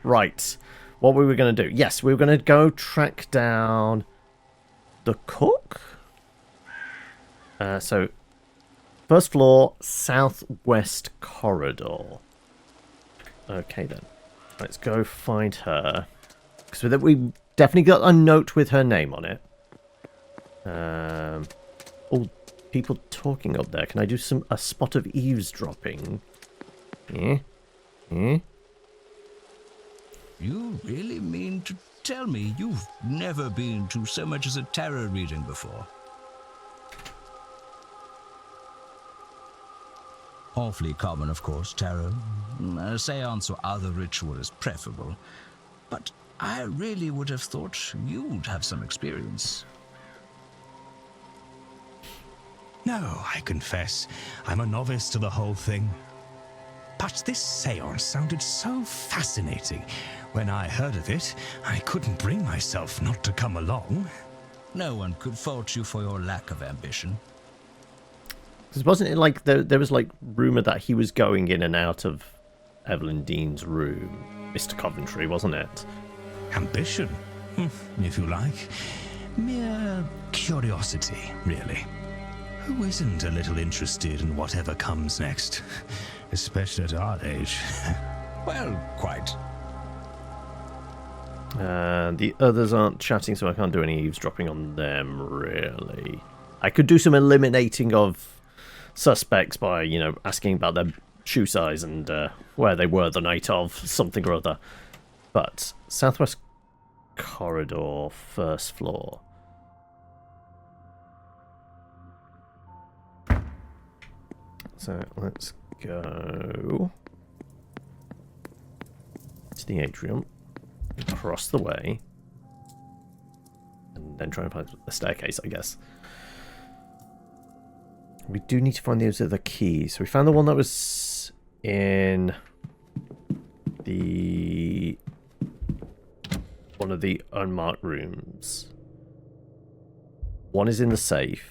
Right. What were we going to do? Yes, we were going to go track down the cook. So, first floor, southwest corridor. Okay, then. Let's go find her. Because we definitely got a note with her name on it. Oh, people talking up there. Can I do a spot of eavesdropping? Yeah? Yeah? You really mean to tell me you've never been to so much as a tarot reading before? Awfully common, of course, tarot. A seance or other ritual is preferable. But I really would have thought you'd have some experience. No, I confess, I'm a novice to the whole thing. But this seance sounded so fascinating. When I heard of it, I couldn't bring myself not to come along. No one could fault you for your lack of ambition. Because wasn't it like there was like rumour that he was going in and out of Evelyn Dean's room, Mr. Coventry, wasn't it? Ambition, if you like. Mere curiosity, really. Who isn't a little interested in whatever comes next? Especially at our age. Well, quite. The others aren't chatting, so I can't do any eavesdropping on them, really. I could do some eliminating of suspects by, asking about their shoe size and where they were the night of something or other. But southwest corridor, first floor. So let's go to the atrium, across the way, and then try and find the staircase, I guess. We do need to find those other keys. So we found the one that was in one of the unmarked rooms. One is in the safe.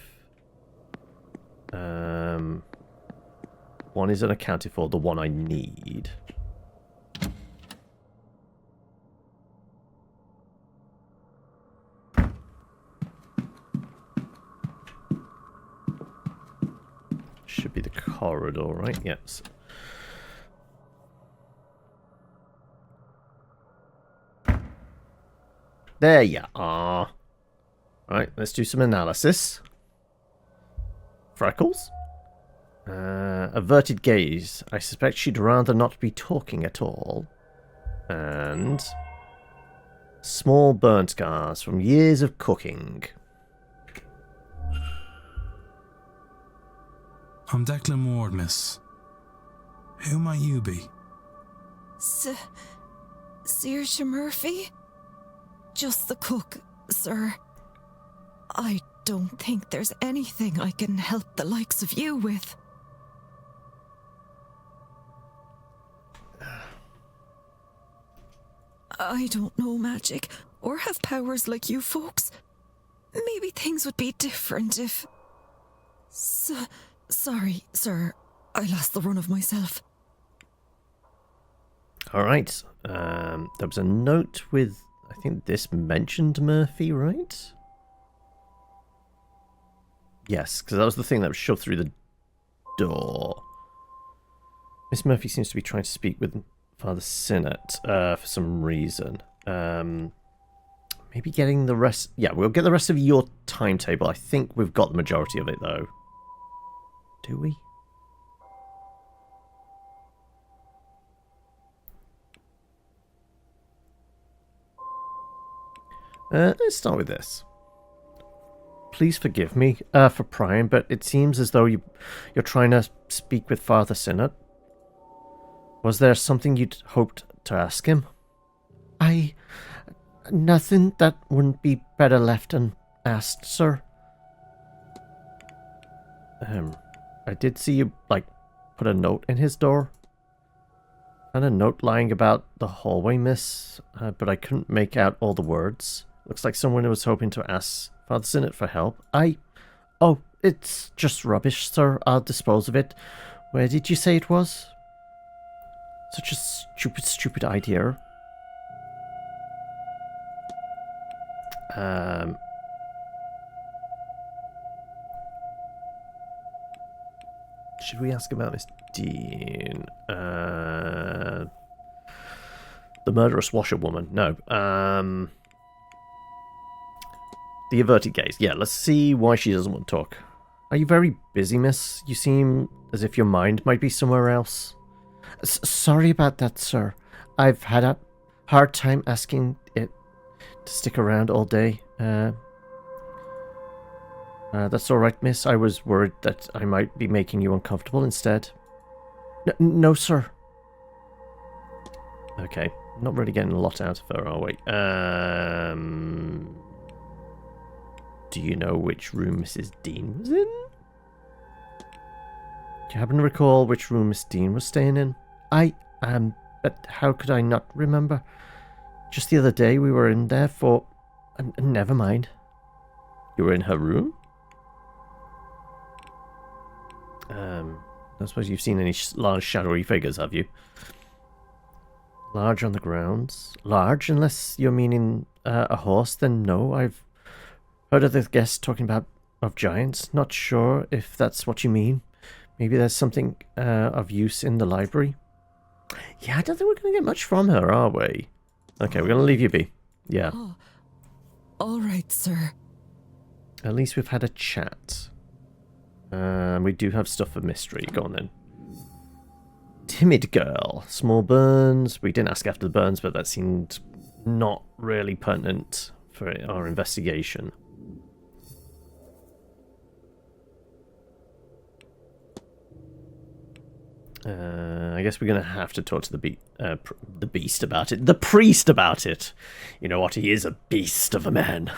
One is unaccounted for, the one I need. Should be the corridor, right? Yes. There you are. Right, let's do some analysis. Freckles? Averted gaze. I suspect she'd rather not be talking at all. And small burn scars from years of cooking. I'm Declan Ward, miss. Who might you be? Saoirse Murphy? Just the cook, sir. I don't think there's anything I can help the likes of you with. I don't know magic, or have powers like you folks. Maybe things would be different if... Sorry, sir. I lost the run of myself. Alright. There was a note with... I think this mentioned Murphy, right? Yes, because that was the thing that was shoved through the door. Miss Murphy seems to be trying to speak with Father Sinnott for some reason. Maybe getting the rest... Yeah, we'll get the rest of your timetable. I think we've got the majority of it, though. Do we? Let's start with this. Please forgive me for prying, but it seems as though you're trying to speak with Father Sinnott. Was there something you'd hoped to ask him? Nothing that wouldn't be better left unasked, sir. I did see you, put a note in his door. And a note lying about the hallway, miss, but I couldn't make out all the words. Looks like someone was hoping to ask Father Sinnott for help. Oh, it's just rubbish, sir. I'll dispose of it. Where did you say it was? Such a stupid idea. Should we ask about Miss Dean? The murderous washerwoman? No. The averted gaze. Yeah, let's see why she doesn't want to talk. Are you very busy, miss? You seem as if your mind might be somewhere else. Sorry about that, sir. I've had a hard time asking it to stick around all day. That's all right, miss. I was worried that I might be making you uncomfortable instead. No, sir. Okay, not really getting a lot out of her, are we? Do you know which room Mrs. Dean was in? Do you happen to recall which room Miss Dean was staying in? But how could I not remember? Just the other day we were in there for... never mind. You were in her room? I suppose you've seen any large shadowy figures, have you? Large on the grounds? Large, unless you're meaning a horse, then no. I've heard other guests talking about of giants. Not sure if that's what you mean. Maybe there's something of use in the library. Yeah, I don't think we're going to get much from her, are we? Okay, we're going to leave you be. Yeah. Oh, all right, sir. At least we've had a chat. We do have stuff for mystery. Go on then. Timid girl. Small burns. We didn't ask after the burns, but that seemed not really pertinent for our investigation. I guess we're going to have to talk to the beast about it. The priest about it. You know what? He is a beast of a man.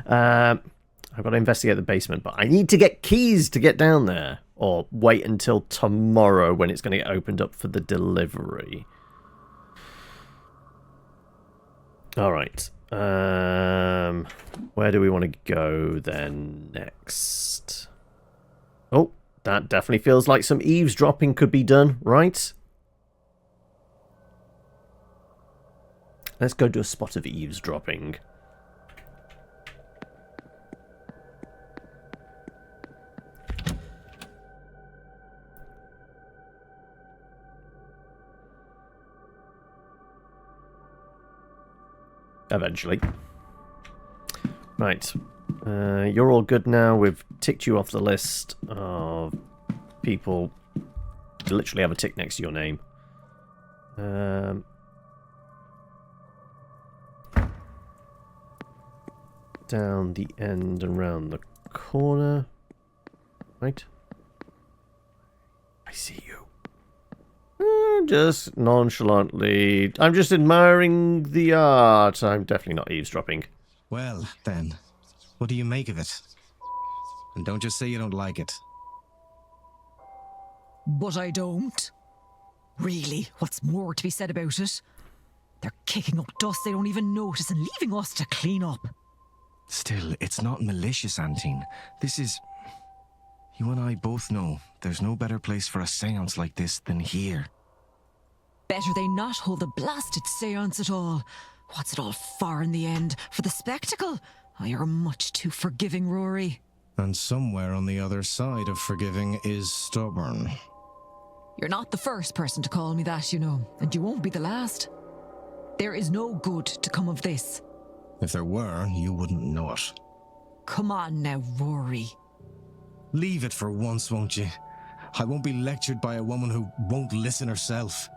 I've got to investigate the basement, but I need to get keys to get down there. Or wait until tomorrow when it's going to get opened up for the delivery. Alright. Where do we want to go then next? Oh, that definitely feels like some eavesdropping could be done, right? Let's go do a spot of eavesdropping. Eventually. Right. You're all good now. We've ticked you off the list of people. You literally have a tick next to your name. Down the end and round the corner. Right. I see you. Just nonchalantly. I'm just admiring the art. I'm definitely not eavesdropping. Well, then, what do you make of it? And don't just say you don't like it. But I don't. Really, what's more to be said about it? They're kicking up dust they don't even notice and leaving us to clean up. Still, it's not malicious, Antine. This is... You and I both know there's no better place for a seance like this than here. Better they not hold a blasted seance at all. What's it all for in the end? For the spectacle? Oh, you're much too forgiving, Rory. And somewhere on the other side of forgiving is stubborn. You're not the first person to call me that, you know, and you won't be the last. There is no good to come of this. If there were, you wouldn't know it. Come on now, Rory. Leave it for once, won't you? I won't be lectured by a woman who won't listen herself.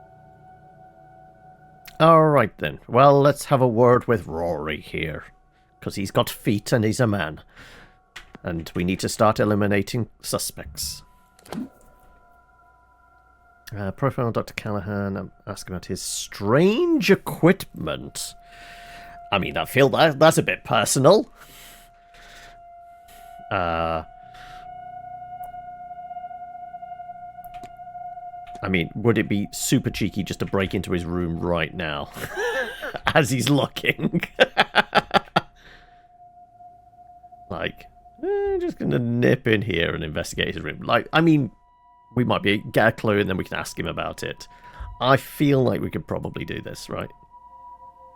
Alright then. Well, let's have a word with Rory here. Because he's got feet and he's a man. And we need to start eliminating suspects. Profile Dr. Callahan. Ask about his strange equipment. I mean, I feel that's a bit personal. I mean, would it be super cheeky just to break into his room right now? As he's looking. Like, just gonna nip in here and investigate his room. Like, I mean, we might get a clue and then we can ask him about it. I feel like we could probably do this, right?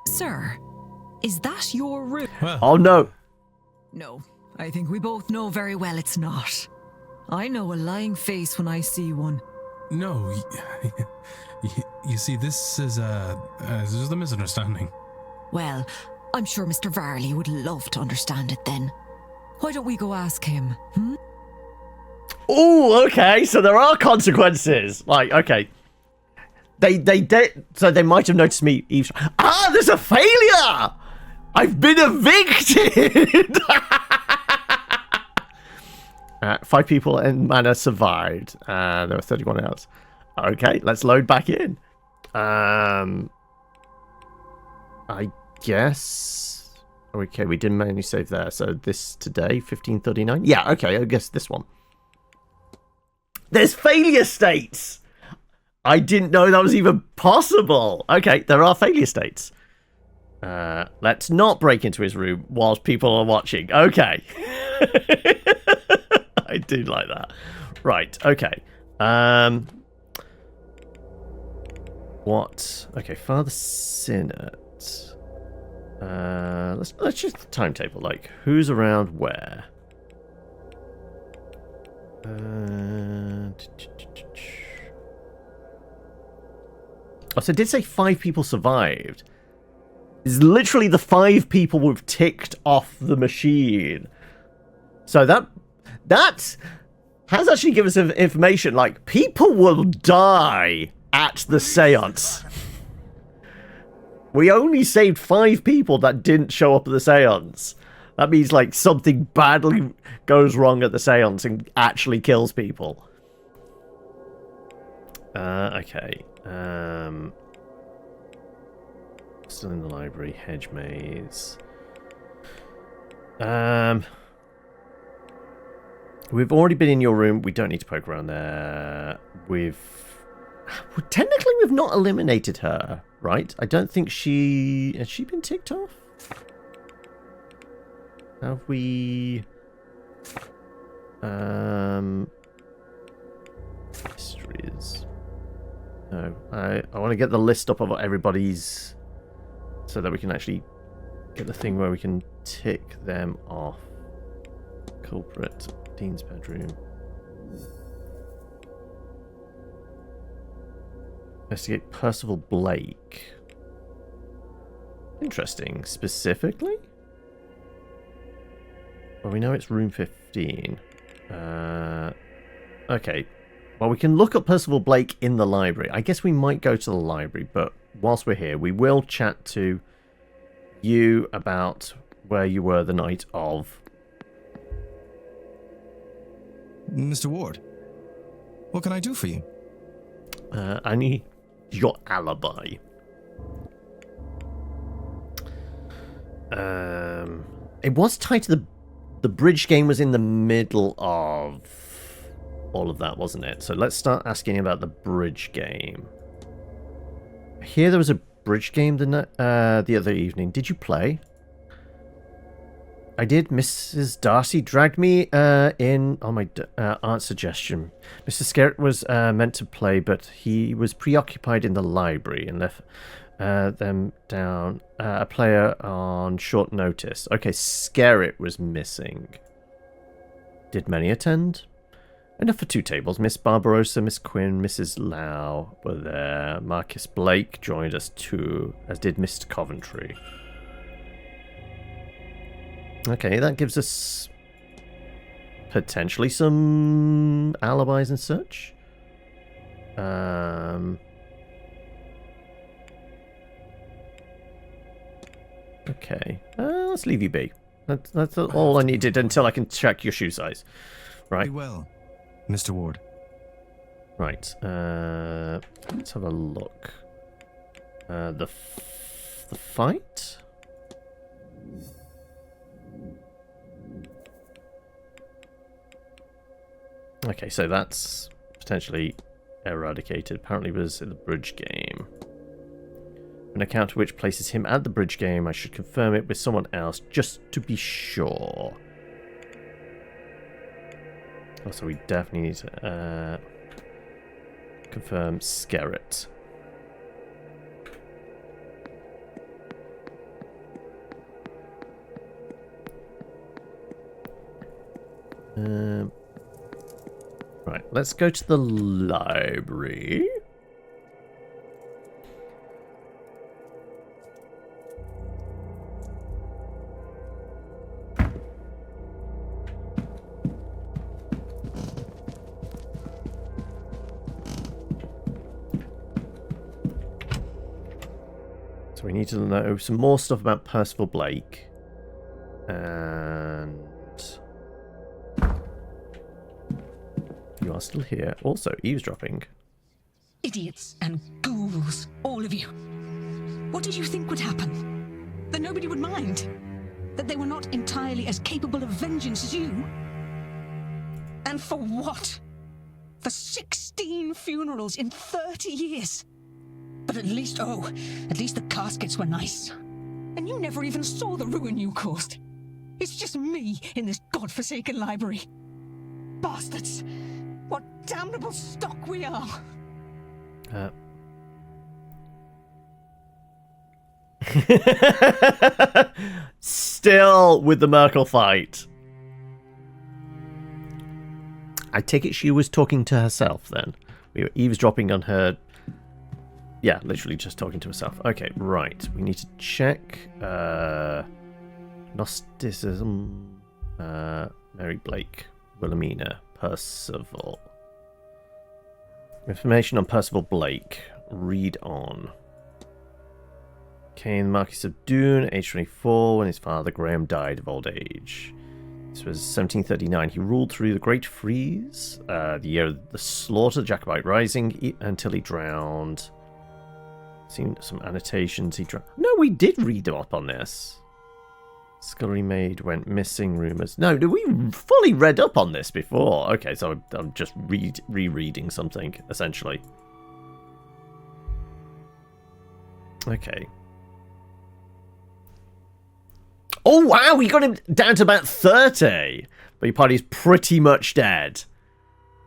Sir, Is that your room? Well, Oh no! No, I think we both know very well it's not. I know a lying face when I see one. no. You see, this is just a misunderstanding. Well, I'm sure Mr. Varley would love to understand it then. Why don't we go ask him, hmm? Oh, okay, so there are consequences. Like, okay. They did, so they might have noticed me eavesdropping. Ah, there's a failure! I've been evicted! 5 people in Manor survived. There were 31 hours. Okay, let's load back in. I guess. Okay, we didn't manually save there. So this today, 1539. Yeah, okay, I guess this one. There's failure states. I didn't know that was even possible. Okay, there are failure states. Let's not break into his room whilst people are watching. Okay. I do like that. Right, okay. What? Okay, Father Sinnott. Let's just the timetable. Like, who's around where? Oh, so it did say 5 people survived. It's literally the 5 people we've ticked off the machine. So that has actually given us information. Like, people will die at the seance. We only saved 5 people that didn't show up at the seance. That means, like, something badly goes wrong at the seance and actually kills people. Okay. Still in the library. Hedge maze. We've already been in your room. We don't need to poke around there. Technically, we've not eliminated her, right? I don't think has she been ticked off? Have we... Histories. No, I want to get the list up of everybody's, so that we can actually get the thing where we can tick them off. Culprit, Dean's bedroom. Investigate Percival Blake. Interesting. Specifically? Well, we know it's room 15. Okay. Well, we can look at Percival Blake in the library. I guess we might go to the library, but whilst we're here, we will chat to you about where you were the night of. Mr. Ward, what can I do for you? I need your alibi. It was tied to the bridge game was in the middle of all of that, wasn't it? So let's start asking about the bridge game. Here there was a bridge game the other evening. Did you play? I did. Mrs. Darcy dragged me in on my aunt's suggestion. Mr. Skerritt was meant to play, but he was preoccupied in the library and left them down a player on short notice. Okay, Skerritt was missing. Did many attend? Enough for 2 tables. Miss Barbarossa, Miss Quinn, Mrs. Lau were there. Marcus Blake joined us too, as did Mr. Coventry. Okay, that gives us potentially some alibis and such. Okay, let's leave you be. That's all I needed until I can check your shoe size. Right. Very well, Mr. Ward. Right. Let's have a look. The fight. Okay, so that's potentially eradicated. Apparently it was in the bridge game. An account which places him at the bridge game. I should confirm it with someone else just to be sure. Also, we definitely need to confirm Skerritt. Right, let's go to the library. So we need to know some more stuff about Percival Blake. And you are still here. Also, eavesdropping. Idiots and ghouls, all of you. What did you think would happen? That nobody would mind? That they were not entirely as capable of vengeance as you? And for what? For 16 funerals in 30 years? But at least the caskets were nice. And you never even saw the ruin you caused. It's just me in this godforsaken library. Bastards! What damnable stock we are! Still with the Merkel fight. I take it she was talking to herself then. We were eavesdropping on her. Yeah, literally just talking to herself. Okay, right. We need to check Gnosticism, Mary Blake, Wilhelmina, Percival. Information on Percival Blake. Read on. Came the Marquis of Doon, age 24, when his father Graham died of old age. This was 1739. He ruled through the Great Freeze, the year of the slaughter, the Jacobite Rising, until he drowned. Seen some annotations. He drowned. No, we did read up on this. Scullery maid went missing. Rumors. No, we fully read up on this before. Okay, so I'm just rereading something essentially. Okay. Oh, wow, we got him down to about 30. But your party's pretty much dead.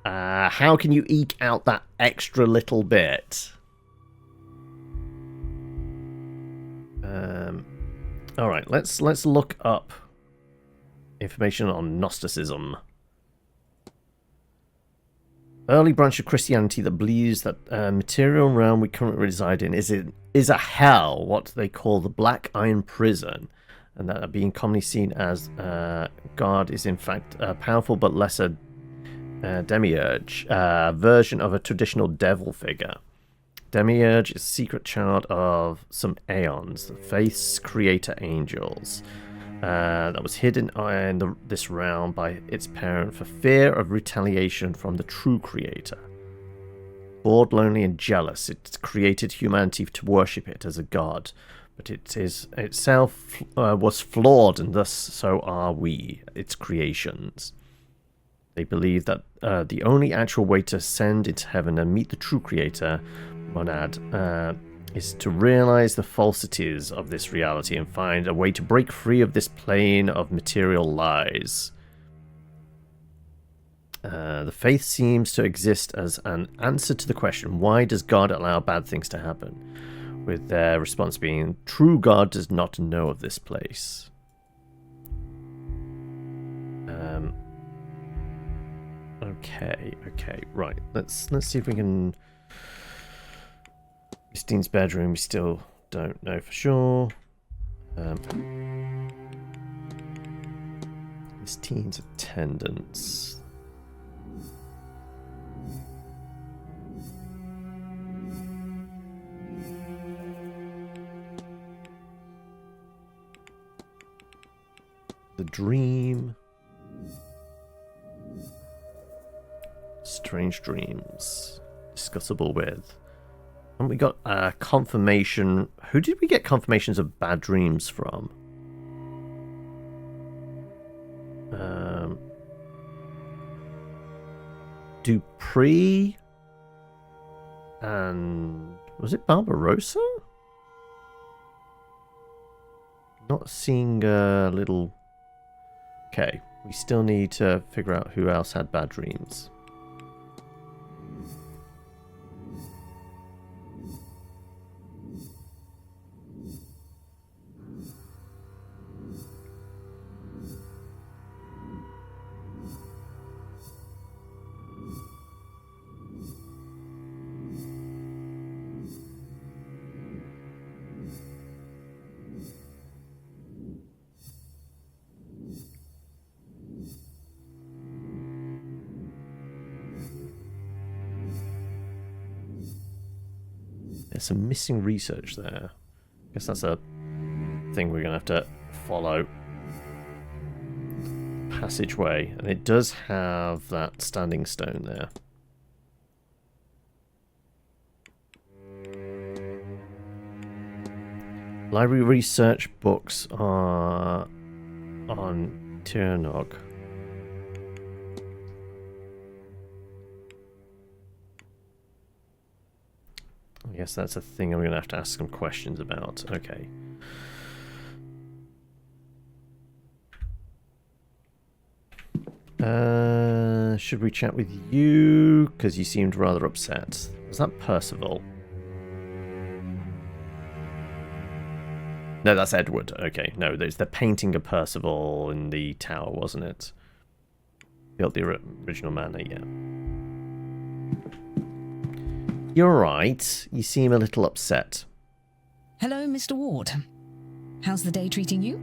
How can you eke out that extra little bit? Alright, let's look up information on Gnosticism. Early branch of Christianity that believes that material realm we currently reside in is a hell, what they call the Black Iron Prison. And that being commonly seen as God is in fact a powerful but lesser demiurge, version of a traditional devil figure. Demiurge is a secret child of some aeons, the faith's creator angels, that was hidden in this realm by its parent for fear of retaliation from the true creator. Bored, lonely, and jealous, it created humanity to worship it as a god. But it is itself was flawed, and thus so are we, its creations. They believe that the only actual way to ascend into heaven and meet the true creator, Monad, is to realize the falsities of this reality and find a way to break free of this plane of material lies. The faith seems to exist as an answer to the question, why does God allow bad things to happen? With their response being, true God does not know of this place. Okay, right. Let's see if we can. Christine's bedroom, we still don't know for sure. Christine's attendance. The dream. Strange dreams. Discussable with. And we got confirmation. Who did we get confirmations of bad dreams from? Dupree. And was it Barbarossa? Not seeing a little. Okay, we still need to figure out who else had bad dreams. there's some missing research there. Guess that's a thing we're going to have to follow. Passageway. And it does have that standing stone there. Library research books are on Tirnog. I guess that's a thing I'm going to have to ask some questions about. Okay. Should we chat with you? Because you seemed rather upset. Was that Percival? No, that's Edward. Okay, no, there's the painting of Percival in the tower, wasn't it? Built the original manor, yeah. You're right. You seem a little upset. Hello, Mr. Ward. How's the day treating you?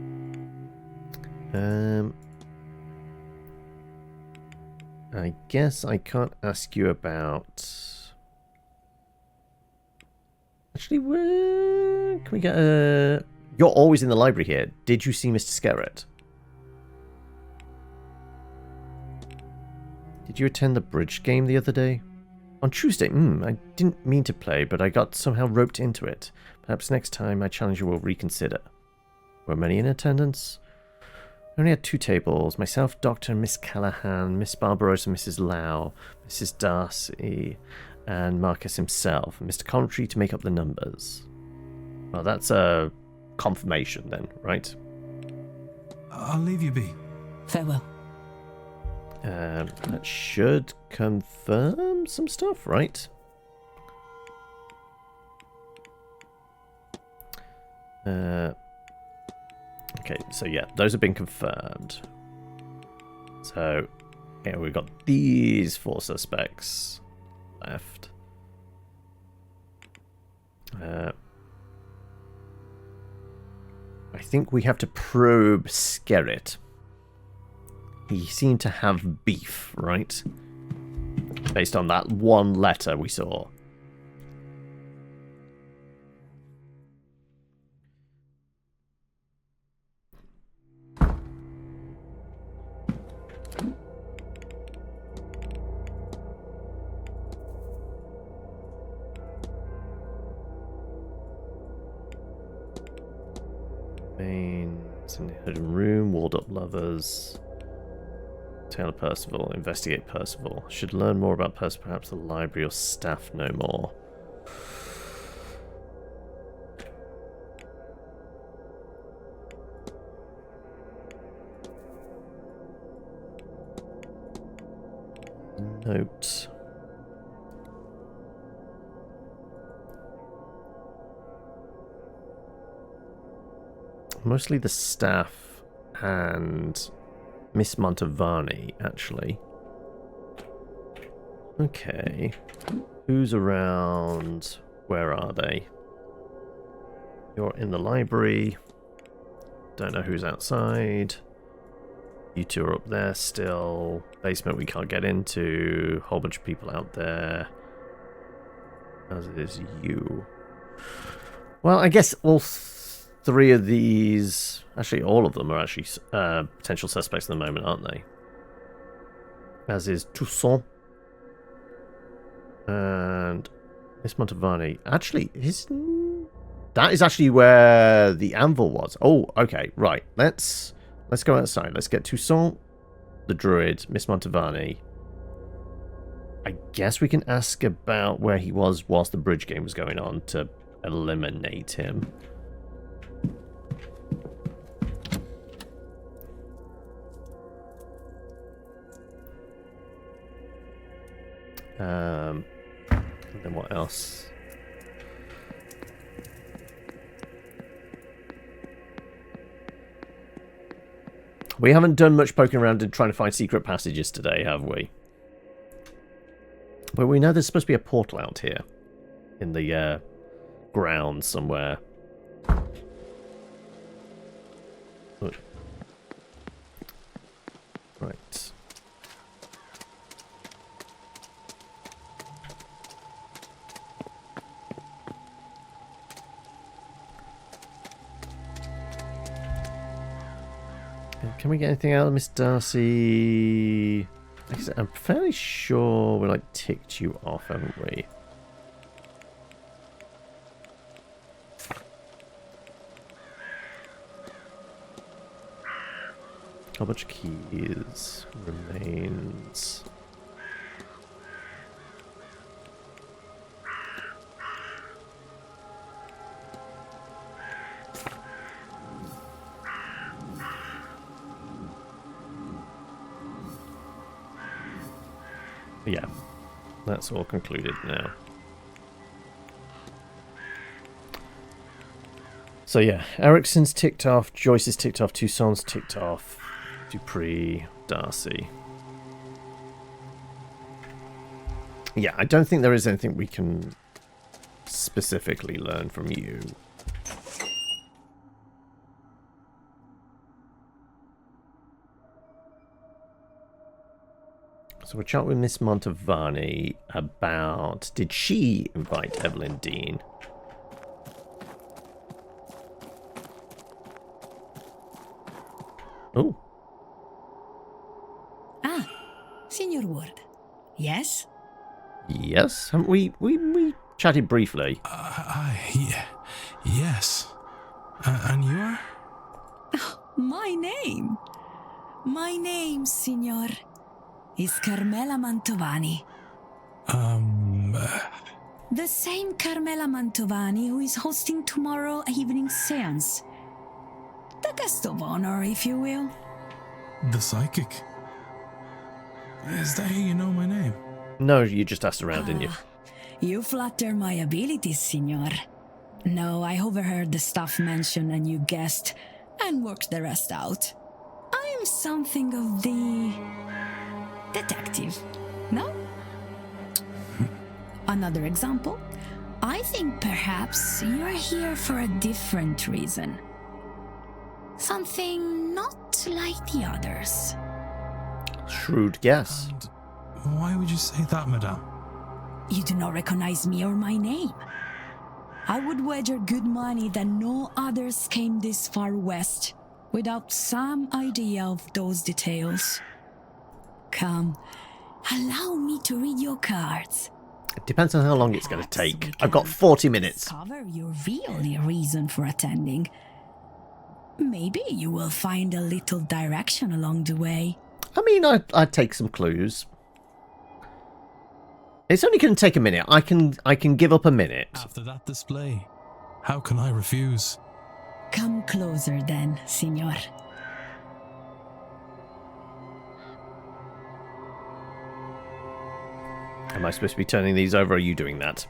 I guess I can't ask you about... Actually, can we get a... You're always in the library here. Did you see Mr. Skerritt? Did you attend the bridge game the other day? On Tuesday? I didn't mean to play, but I got somehow roped into it. Perhaps next time my challenger will reconsider. Were many in attendance? I only had 2 tables. Myself, Dr. and Miss Callahan, Miss Barbarossa, Mrs. Lau, Mrs. Darcy, and Marcus himself, and Mr. Coventry to make up the numbers. Well, that's a confirmation then, right? I'll leave you be. Farewell. That should confirm some stuff, right? Okay, so yeah, those have been confirmed. So, yeah, we've got these 4 suspects left. I think we have to probe Skerritt. He seemed to have beef, right? Based on that one letter we saw. It's in the hidden room, walled up lovers. Taylor Percival, investigate Percival. Should learn more about Percival, perhaps the library or staff know more. Note. Mostly the staff and Miss Montavani, actually. Okay. Who's around? Where are they? You're in the library. Don't know who's outside. You 2 are up there still. Basement we can't get into. Whole bunch of people out there. As is you. Well, I guess all 3 of these... Actually, all of them are actually potential suspects at the moment, aren't they? As is Toussaint. And Miss Montavani. Actually, that is actually where the anvil was. Oh, okay, right. Let's go outside. Let's get Toussaint, the druid, Miss Montavani. I guess we can ask about where he was whilst the bridge game was going on to eliminate him. And then what else? We haven't done much poking around and trying to find secret passages today, have we? But we know there's supposed to be a portal out here in the ground somewhere. Oh. Right. Can we get anything out of Miss Darcy? I'm fairly sure we like ticked you off, haven't we? How much keys remains? Yeah, that's all concluded now. So yeah, Ericsson's ticked off, Joyce's ticked off, Toussaint's ticked off, Dupree, Darcy. Yeah, I don't think there is anything we can specifically learn from you. So we'll chat with Miss Mantovani about... Did she invite Evelyn Dean? Oh. Ah, Signor Ward. Yes? Yes? Haven't we chatted briefly? Yes. And you are? My name? My name, Signor, is Carmela Mantovani. The same Carmela Mantovani who is hosting tomorrow evening's seance. The guest of honor, if you will. The psychic? Is that how you know my name? No, you just asked around, didn't you? You flatter my abilities, Signor. No, I overheard the stuff mentioned and you guessed and worked the rest out. I am something of the... detective, no? Another example. I think perhaps you're here for a different reason. Something not like the others. Shrewd guess. And why would you say that, madame? You do not recognize me or my name. I would wager good money that no others came this far west without some idea of those details. Come, allow me to read your cards. It depends on how long it's going to Perhaps take. we I've got can 40 minutes. Discover your real reason for attending. Maybe you will find a little direction along the way. I mean, I'd take some clues. It's only going to take a minute. I can give up a minute. After that display, how can I refuse? Come closer then, Signor. Am I supposed to be turning these over, or are you doing that?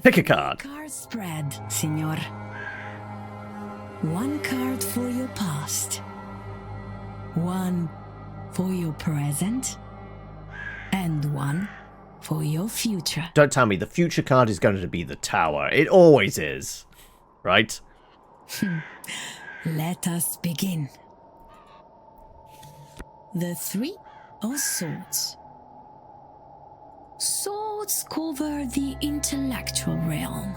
Pick a card. Card spread, Signor. One card for your past. One for your present. And one for your future. Don't tell me the future card is going to be the tower. It always is. Right? Let us begin. The Three of Swords. Swords cover the intellectual realm.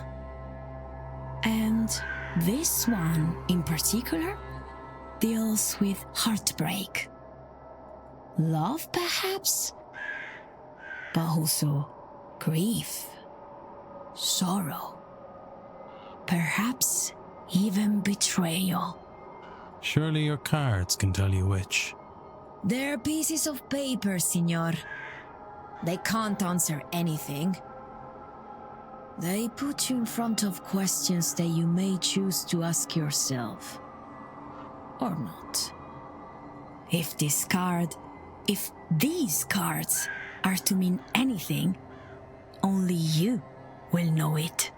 And this one in particular deals with heartbreak. Love, perhaps? But also grief, sorrow, perhaps even betrayal. Surely your cards can tell you which. They're pieces of paper, Signor. They can't answer anything. They put you in front of questions that you may choose to ask yourself. Or not. If these cards are to mean anything, only you will know it.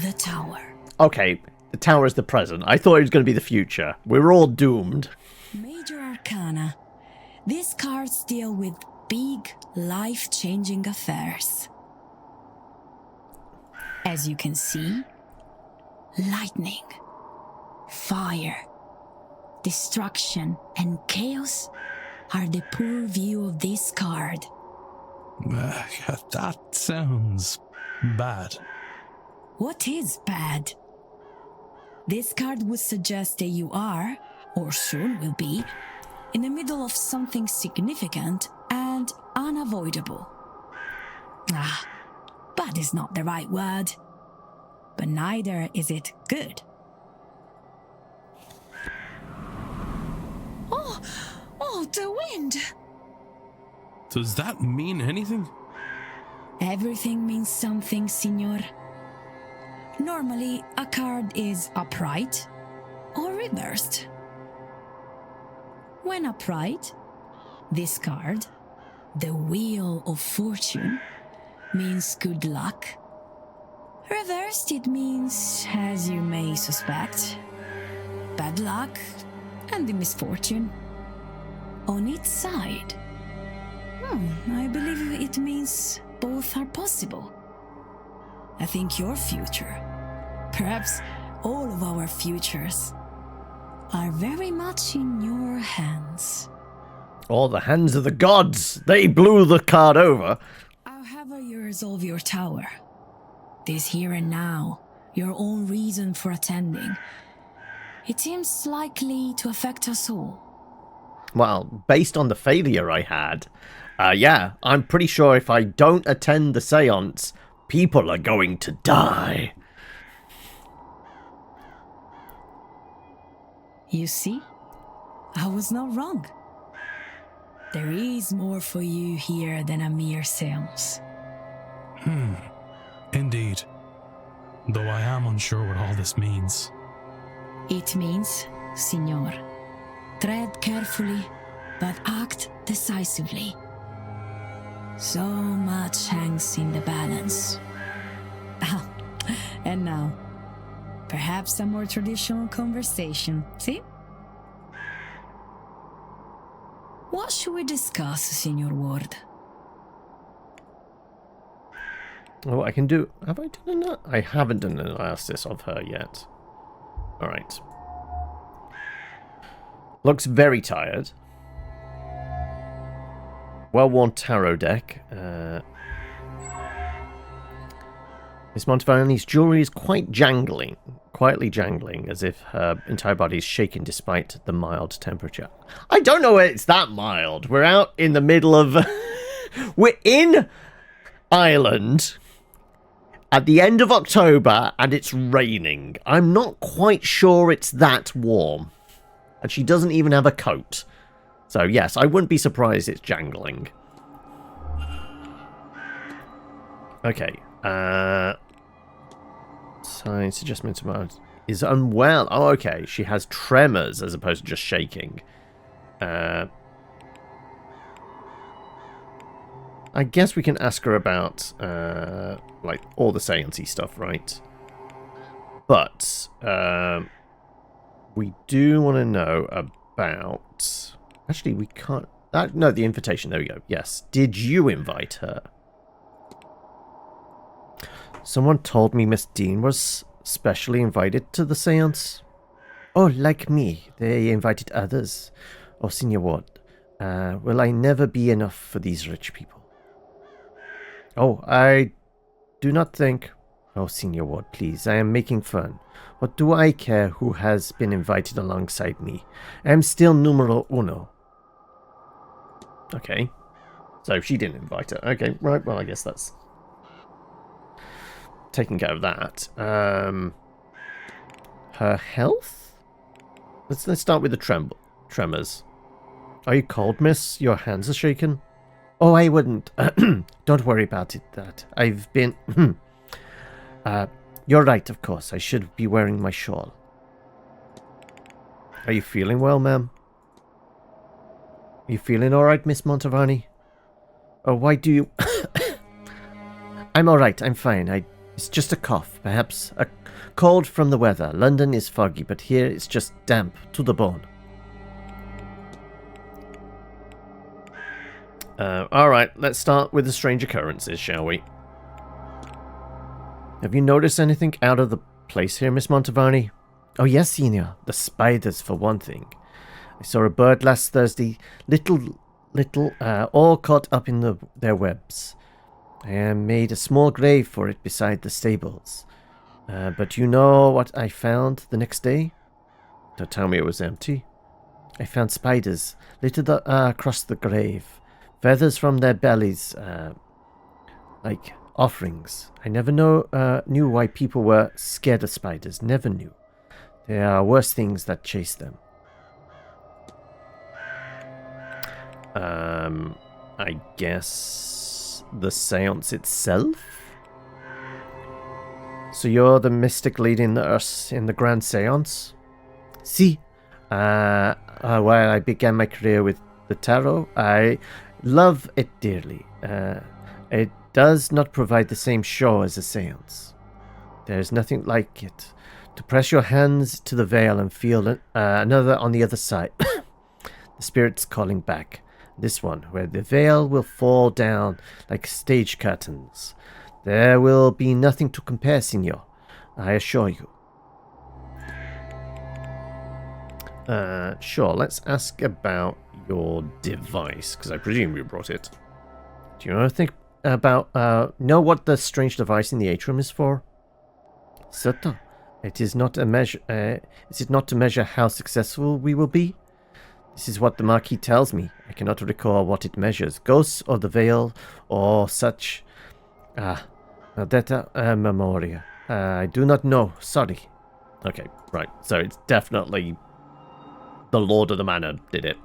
The Tower. Okay, the tower is the present. I thought it was going to be the future. We're all doomed. Major Arcana. These cards deal with big, life-changing affairs. As you can see, lightning, fire, destruction, and chaos are the purview of this card. That sounds bad. What is bad? This card would suggest that you are, or soon will be, in the middle of something significant and unavoidable. Bad is not the right word, but neither is it good. Oh, the wind! Does that mean anything? Everything means something, Signor. Normally, a card is upright or reversed. When upright, this card, the Wheel of Fortune, means good luck. Reversed, it means, as you may suspect, bad luck and the misfortune. On its side, I believe it means both are possible. I think your future, perhaps all of our futures, are very much in your hands. Or the hands of the gods! They blew the card over! However you resolve your tower, this here and now, your own reason for attending, it seems likely to affect us all. Well, based on the failure I had, yeah, I'm pretty sure if I don't attend the seance, people are going to die. You see, I was not wrong. There is more for you here than a mere seance. Indeed. Though I am unsure what all this means. It means, Signor, tread carefully, but act decisively. So much hangs in the balance. And now, perhaps a more traditional conversation, see? What should we discuss, Signor Ward? Oh, I can do... Have I done an... I haven't done an analysis of her yet. Alright. Looks very tired. Well-worn tarot deck. Miss Montevani's jewellery is quite jangling. Quietly jangling, as if her entire body is shaking despite the mild temperature. I don't know if it's that mild. We're out in the middle of... We're in Ireland at the end of October, and it's raining. I'm not quite sure it's that warm. And she doesn't even have a coat. So, yes, I wouldn't be surprised it's jangling. Okay. Science adjustment amount is unwell. Oh, okay. She has tremors as opposed to just shaking. I guess we can ask her about, like, all the seance-y stuff, right? But, we do want to know about... Actually, we can't... no, the invitation. There we go. Yes. Did you invite her? Someone told me Miss Dean was specially invited to the seance. Oh, like me. They invited others. Oh, Signor Ward. Will I never be enough for these rich people? Oh, I do not think... Oh, Signor Ward, please. I am making fun. What do I care who has been invited alongside me? I am still numero uno. Okay. So she didn't invite her. Okay, right. Well, I guess that's taking care of that. Her health? Let's start with the tremors. Are you cold, miss? Your hands are shaking? Oh, I wouldn't. Don't worry about that. I've been... you're right, of course. I should be wearing my shawl. Are you feeling well, ma'am? Are you feeling alright, Miss Montevani? Oh, why do you... I'm alright, I'm fine. It's just a cough, perhaps a cold from the weather. London is foggy, but here it's just damp to the bone. Alright, let's start with the strange occurrences, shall we? Have you noticed anything out of the place here, Miss Montevani? Oh yes, Signor. The spiders, for one thing. I saw a bird last Thursday, little, all caught up in their webs. I made a small grave for it beside the stables. But you know what I found the next day? Don't tell me it was empty. I found spiders littered across the grave. Feathers from their bellies, like offerings. I never knew why people were scared of spiders. Never knew. There are worse things that chase them. I guess the seance itself? So you're the mystic leading us in the grand seance? See, while I began my career with the tarot, I love it dearly. It does not provide the same show as a seance. There is nothing like it. To press your hands to the veil and feel another on the other side. The spirit's calling back. This one, where the veil will fall down like stage curtains. There will be nothing to compare, Signor. I assure you. Sure, let's ask about your device, because I presume you brought it. Do you know what the strange device in the atrium is for? Certo. It is not a measure. Is it not to measure how successful we will be? This is what the Marquis tells me. I cannot recall what it measures. Ghosts or the veil or such. Maldetta memoria. I do not know. Sorry. Okay, right. So it's definitely the Lord of the Manor did it.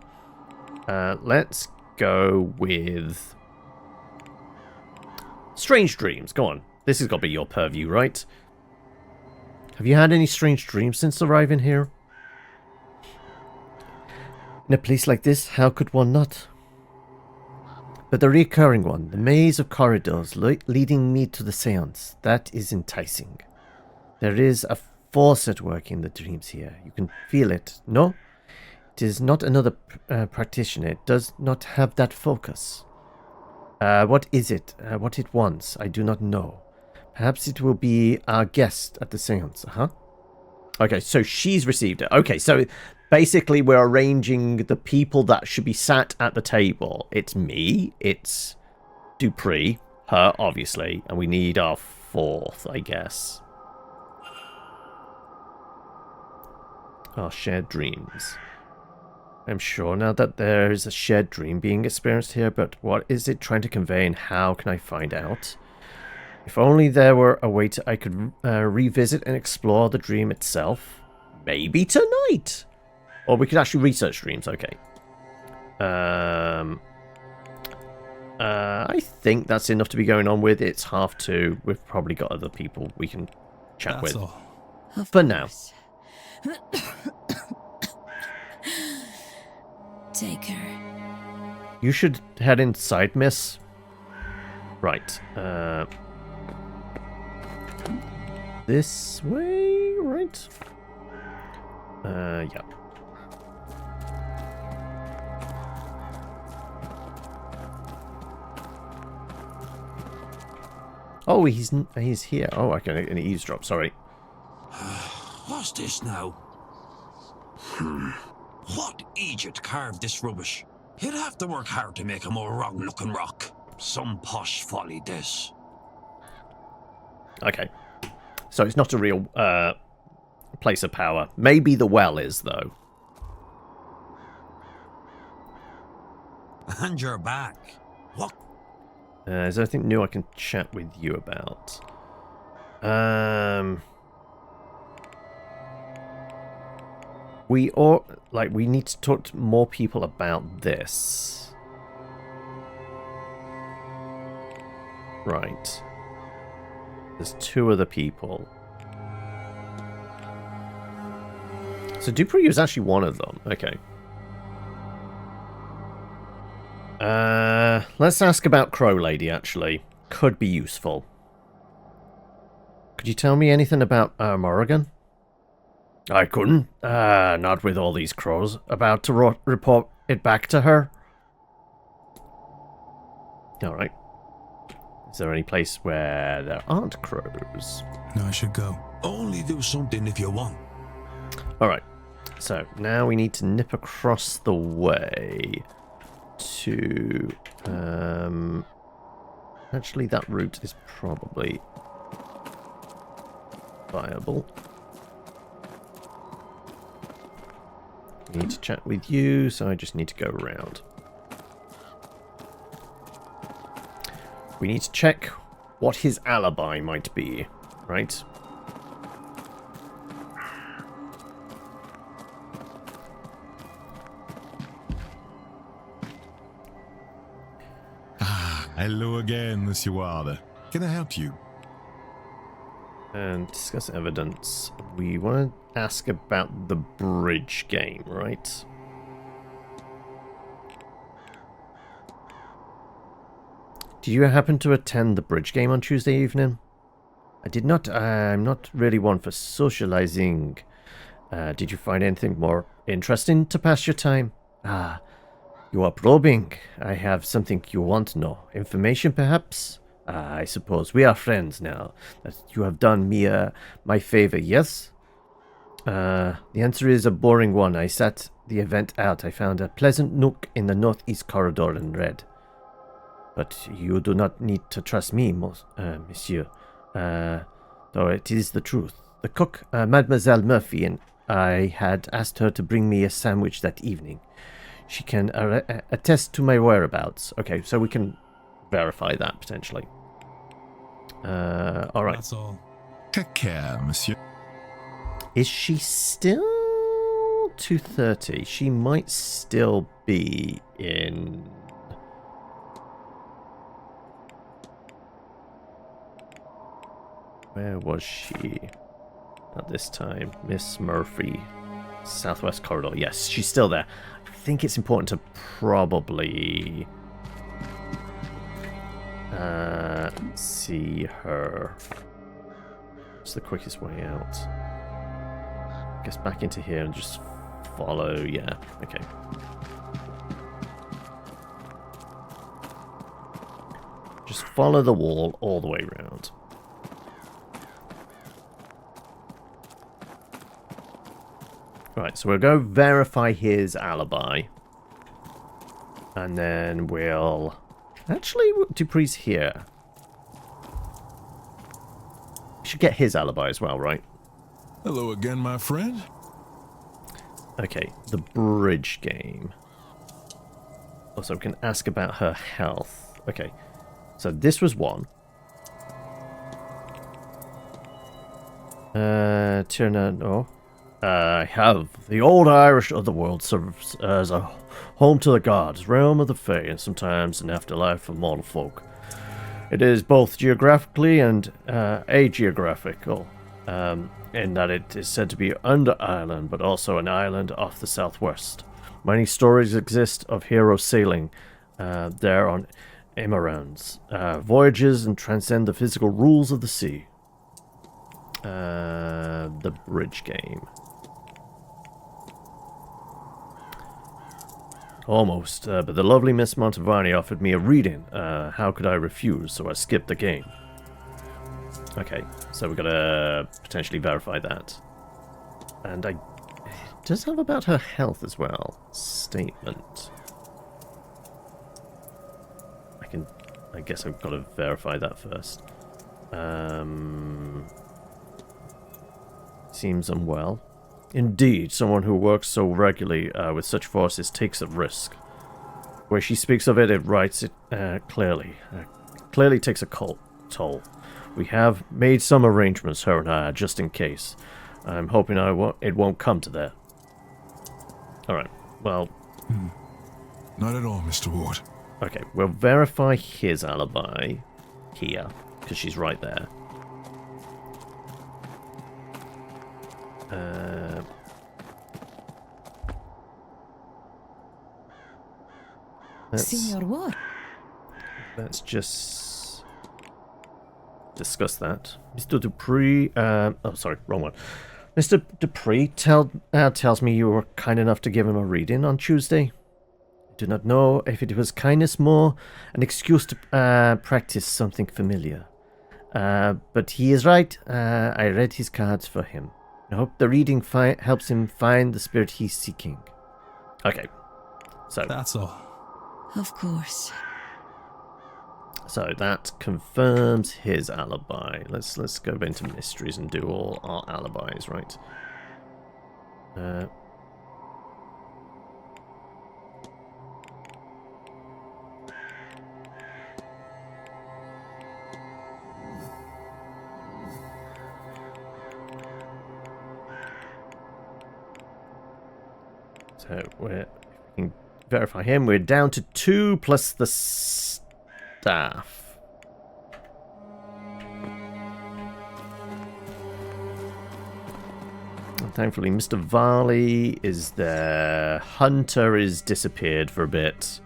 Let's go with strange dreams. Go on. This has got to be your purview, right? Have you had any strange dreams since arriving here? In a place like this, how could one not? But the recurring one, the maze of corridors leading me to the seance, that is enticing. There is a force at work in the dreams here. You can feel it, no? It is not another practitioner. It does not have that focus. What is it? What it wants? I do not know. Perhaps it will be our guest at the seance, Okay, so she's received it. Okay, so basically we're arranging the people that should be sat at the table. It's me, it's Dupree, her, obviously, and we need our fourth, I guess. Our shared dreams. I'm sure now that there is a shared dream being experienced here, but what is it trying to convey and how can I find out? If only there were a way I could revisit and explore the dream itself. Maybe tonight! Or we could actually research dreams, okay. I think that's enough to be going on with. It's 2:30. We've probably got other people we can chat with. All. For now. Take her. You should head inside, miss. Right. This way, right? Yeah. Oh, he's here. Oh, I can eavesdrop. Sorry. What's this now? What Egypt carved this rubbish? You'd have to work hard to make a more wrong-looking rock. Some posh folly, this. Okay. So it's not a real place of power. Maybe the well is, though. And you're back. What? Is there anything new I can chat with you about? We need to talk to more people about this. Right. There's 2 other people. So Dupree was actually one of them. Okay. Let's ask about Crow Lady, actually. Could be useful. Could you tell me anything about Morrigan? I couldn't. Not with all these crows. About to report it back to her. Alright. Is there any place where there aren't crows? No, I should go. Only do something if you want. Alright. So, now we need to nip across the way to... actually, that route is probably... viable. Need to chat with you, so I just need to go around. We need to check what his alibi might be, right? Hello again, Monsieur Ward. Can I help you? And discuss evidence. We want to ask about the bridge game, right? Do you happen to attend the bridge game on Tuesday evening? I did not. I'm not really one for socializing. Did you find anything more interesting to pass your time? Ah, you are probing. I have something you want to know. Information, perhaps? I suppose we are friends now. That you have done me my favor, yes? The answer is a boring one. I sat the event out. I found a pleasant nook in the northeast corridor and read. But you do not need to trust me, monsieur. Though it is the truth. The cook, Mademoiselle Murphy, and I had asked her to bring me a sandwich that evening. She can attest to my whereabouts. Okay, so we can verify that, potentially. Alright. That's all. Take care, monsieur. Is she still 2:30? She might still be in... Where was she at this time? Miss Murphy. Southwest corridor. Yes, she's still there. I think it's important to probably see her. What's the quickest way out? I guess back into here and just follow. Yeah, okay. Just follow the wall all the way around. Right, so we'll go verify his alibi. And then we'll... Actually, Dupree's here. We should get his alibi as well, right? Hello again, my friend. Okay, the bridge game. Also, we can ask about her health. Okay, so this was one. Tierna, no. I have. The old Irish otherworld serves as a home to the gods, realm of the fae, and sometimes an afterlife for mortal folk. It is both geographically and ageographical, in that it is said to be under Ireland, but also an island off the southwest. Many stories exist of heroes sailing there on Emerans, voyages and transcend the physical rules of the sea. The bridge game. Almost, but the lovely Miss Montevani offered me a reading. How could I refuse? So I skipped the game. Okay, so we've got to potentially verify that. And it does have about her health as well. Statement. I guess I've got to verify that first. Seems unwell. Indeed, someone who works so regularly with such forces takes a risk. Where she speaks of it, it writes it clearly. Clearly takes a toll. We have made some arrangements, her and I, just in case. I'm hoping it won't come to that. Alright, well... Not at all, Mr. Ward. Okay, we'll verify his alibi here, because she's right there. Signor Ward. Let's just discuss that. Mr. Dupree, oh, sorry, wrong one. Mr. Dupree tells me you were kind enough to give him a reading on Tuesday. I do not know if it was kindness more an excuse to practice something familiar. But he is right. I read his cards for him. I hope the reading helps him find the spirit he's seeking. Okay, so That's all. Of course. So that confirms his alibi. Let's go into mysteries and do all our alibis, right? So we can verify him. We're down to 2 plus the staff. And thankfully, Mr. Varley is there. Hunter is disappeared for a bit.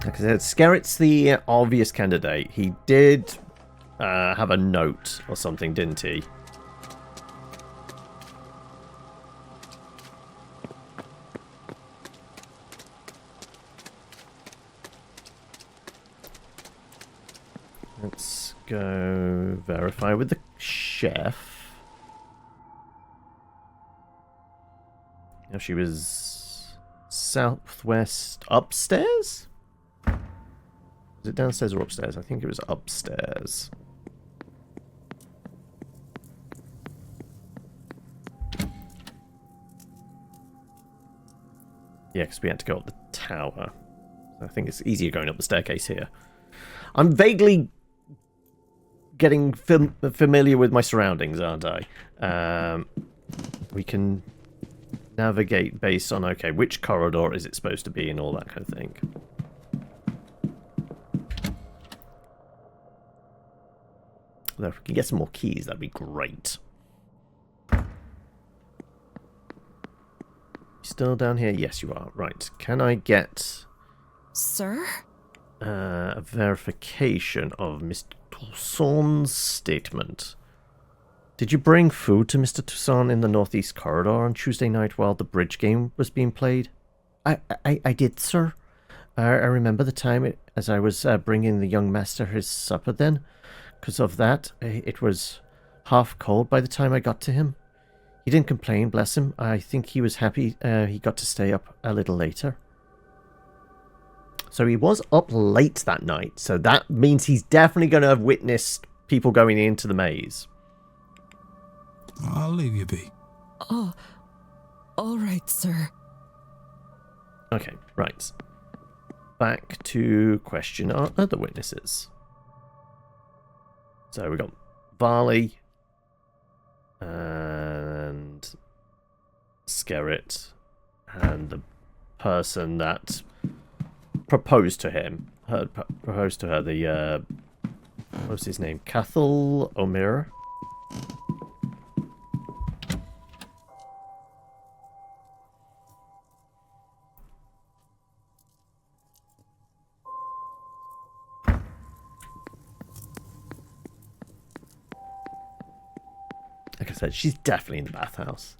Like I said, Skerritt's the obvious candidate. He did have a note or something, didn't he? Let's go verify with the chef. Now she was southwest upstairs? Was it downstairs or upstairs? I think it was upstairs. Yeah, because we had to go up the tower. I think it's easier going up the staircase here. I'm vaguely getting familiar with my surroundings, aren't I? We can navigate based on, okay, which corridor is it supposed to be and all that kind of thing. Although if we can get some more keys, that'd be great. Still down here? Yes, you are. Right. Can I get... Sir? A verification of Mr. Toussaint's statement. Did you bring food to Mr. Toussaint in the northeast corridor on Tuesday night while the bridge game was being played? I did, sir. I remember the time as I was bringing the young master his supper then. Because of that, it was half cold by the time I got to him. He didn't complain, bless him. I think he was happy he got to stay up a little later. So he was up late that night, so that means he's definitely going to have witnessed people going into the maze. I'll leave you be. Oh, all right, sir. Okay, right. Back to question our other witnesses. So we got Varley and Skerritt and the person that proposed to him. Proposed to her, the what was his name? Cathal O'Meara. Like I said, she's definitely in the bathhouse.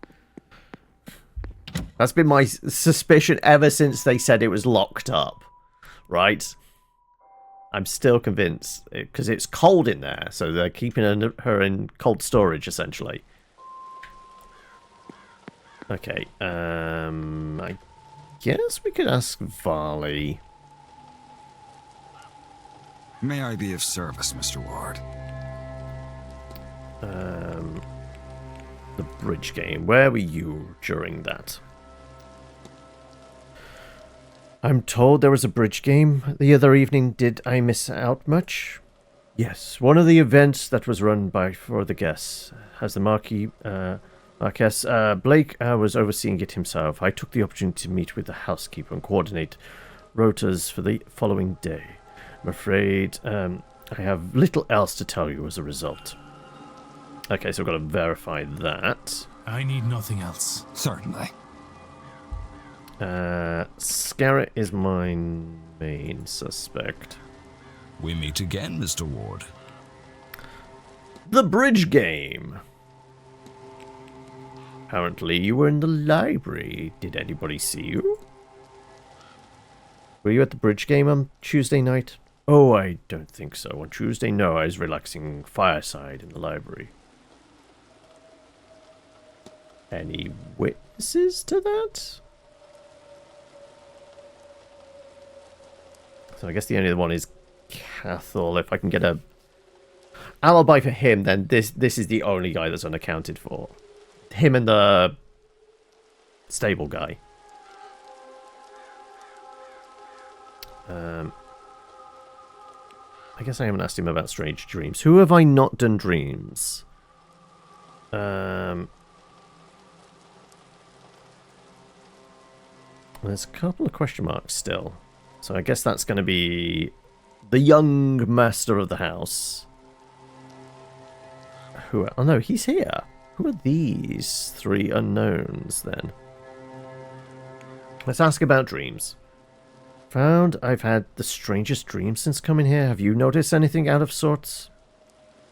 That's been my suspicion ever since they said it was locked up. Right? I'm still convinced. Because it's cold in there, so they're keeping her in cold storage, essentially. Okay, I guess we could ask Varley. May I be of service, Mr. Ward? The bridge game. Where were you during that? I'm told there was a bridge game the other evening. Did I miss out much? Yes, one of the events that was run for the guests. As the Marquess Blake was overseeing it himself. I took the opportunity to meet with the housekeeper and coordinate rotas for the following day. I'm afraid I have little else to tell you as a result. Okay, so I've got to verify that. I need nothing else. Certainly. Skerritt is my main suspect. We meet again, Mr. Ward. The bridge game. Apparently you were in the library. Did anybody see you? Were you at the bridge game on Tuesday night? Oh, I don't think so. On Tuesday, no, I was relaxing fireside in the library. Any witnesses to that? So I guess the only other one is Cathal. If I can get a alibi for him, then this is the only guy that's unaccounted for. Him and the stable guy. I guess I haven't asked him about strange dreams. Who have I not done dreams? There's a couple of question marks still. So I guess that's going to be the young master of the house. Oh no, he's here. Who are these three unknowns then? Let's ask about dreams. Found I've had the strangest dreams since coming here. Have you noticed anything out of sorts?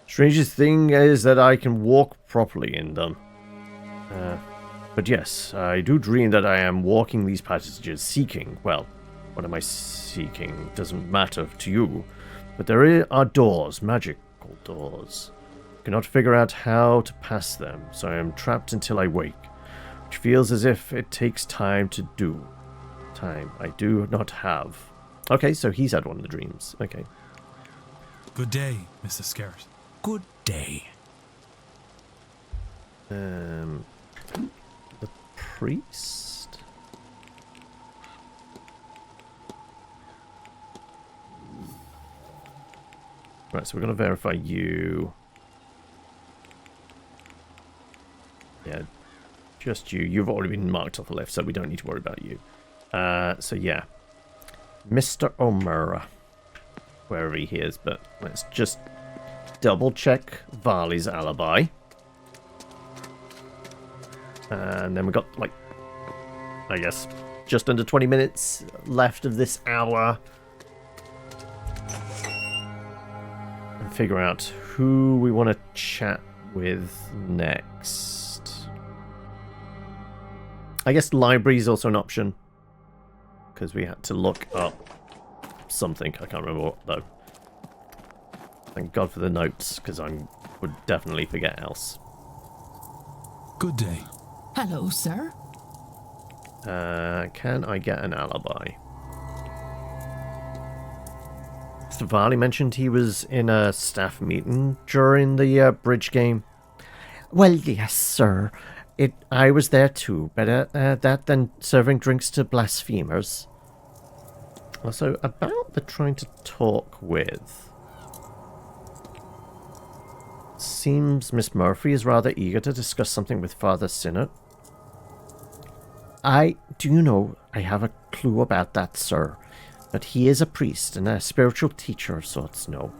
Strangest thing is that I can walk properly in them. But yes, I do dream that I am walking these passages seeking. Well, what am I seeking? Doesn't matter to you. But there are doors, magical doors. I cannot figure out how to pass them, so I am trapped until I wake, which feels as if it takes time to do. Time I do not have. Okay, so he's had one of the dreams. Okay. Good day, Mr. Scarrett. Good day. The priest? Right, so we're going to verify you. Yeah, just you. You've already been marked off the left, so we don't need to worry about you. So yeah. Mr. O'Mara. Wherever he is, but let's just double check Varley's alibi. And then we've got, like, I guess, just under 20 minutes left of this hour. And figure out who we want to chat with next. I guess library is also an option. Because we had to look up something. I can't remember what, though. Thank God for the notes, because I would definitely forget else. Good day. Hello, sir. Can I get an alibi? Mr. Varley mentioned he was in a staff meeting during the bridge game. Well, yes, sir. I was there too. Better that than serving drinks to blasphemers. Also, about the trying to talk with. Seems Miss Murphy is rather eager to discuss something with Father Sinnott. Do you know, I have a clue about that, sir. But he is a priest and a spiritual teacher of sorts, no.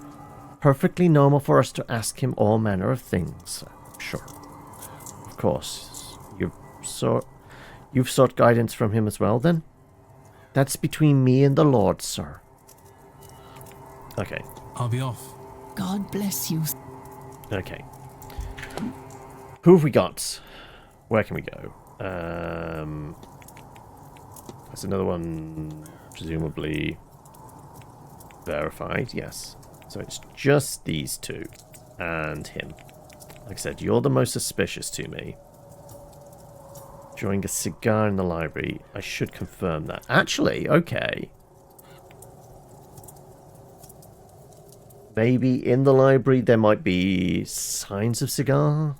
Perfectly normal for us to ask him all manner of things, I'm sure. Of course, you've sought guidance from him as well, then? That's between me and the Lord, sir. Okay. I'll be off. God bless you. Okay. Who have we got? Where can we go? There's another one, presumably verified, yes. So it's just these two and him. Like I said, you're the most suspicious to me. Enjoying a cigar in the library. I should confirm that. Actually, okay. Maybe in the library there might be signs of cigar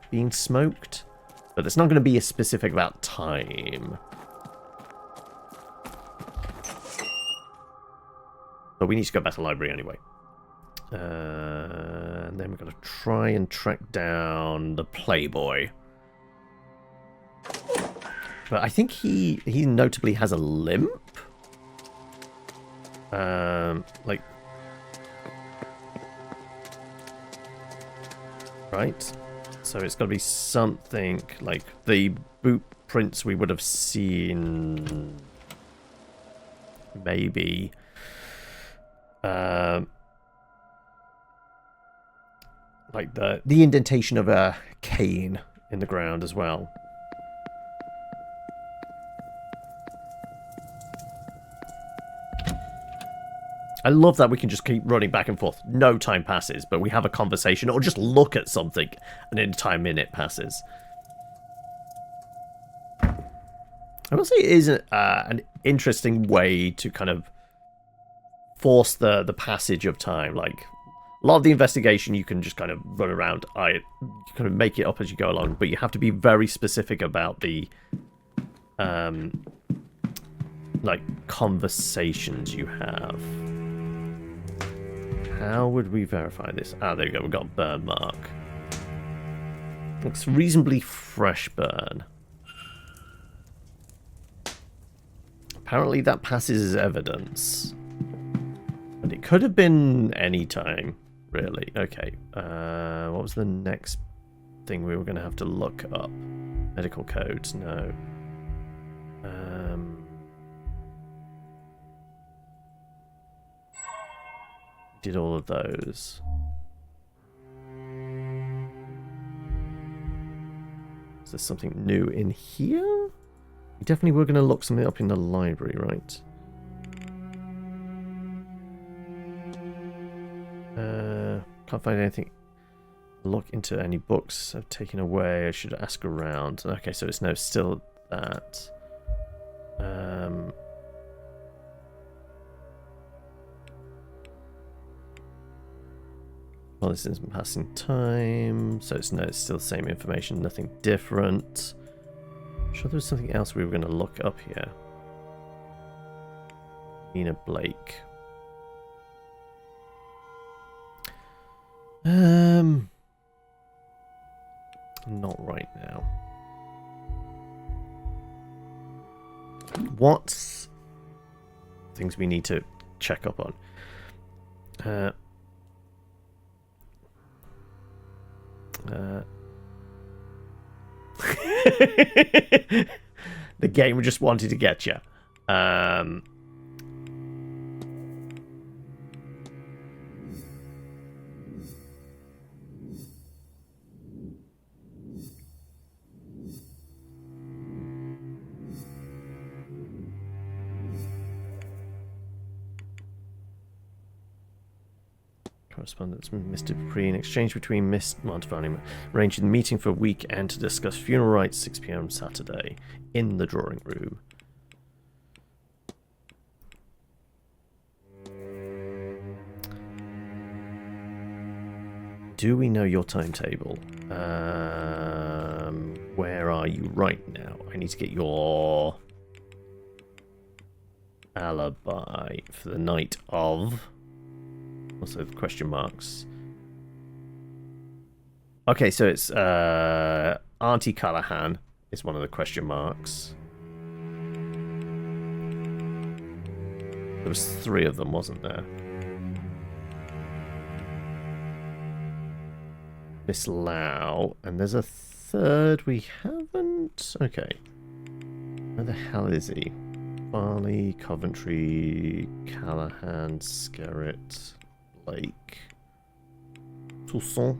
being smoked. But it's not going to be specific about time. But we need to go back to the library anyway. And then we've got to try and track down the Playboy. But I think he notably has a limp. Like... Right. So it's got to be something like the boot prints we would have seen. Maybe. Like the indentation of a cane in the ground as well. I love that we can just keep running back and forth. No time passes, but we have a conversation or just look at something and an entire minute passes. I will say it is an interesting way to kind of force the passage of time. Like, a lot of the investigation you can just kind of run around. You kind of make it up as you go along, but you have to be very specific about the like conversations you have. How would we verify this? Ah, there we go. We've got a burn mark. Looks reasonably fresh burn. Apparently that passes as evidence. But it could have been any time, really. Okay. What was the next thing we were going to have to look up? Medical codes? No. Did all of those. Is there something new in here? We definitely were going to look something up in the library, right? Can't find anything. Look into any books I've taken away. I should ask around. Okay, so it's no still that. Well, this is passing time, so it's no, it's still the same information, nothing different. I'm sure there was something else we were going to look up here. Nina Blake. Not right now. What's things we need to check up on? The game just wanted to get you. Correspondence with Mr. Dupree. In exchange between Miss Montefiore arranged a meeting for a weekend to discuss funeral rites, 6 p.m. Saturday in the drawing room. Do we know your timetable? Where are you right now? I need to get your alibi for the night of... Also, question marks. Okay, so it's Auntie Callahan is one of the question marks. There was 3 of them, wasn't there? Miss Lau, and there's a 3rd we haven't. Okay, where the hell is he? Farley, Coventry, Callahan, Skerritt. Blake. Toussaint.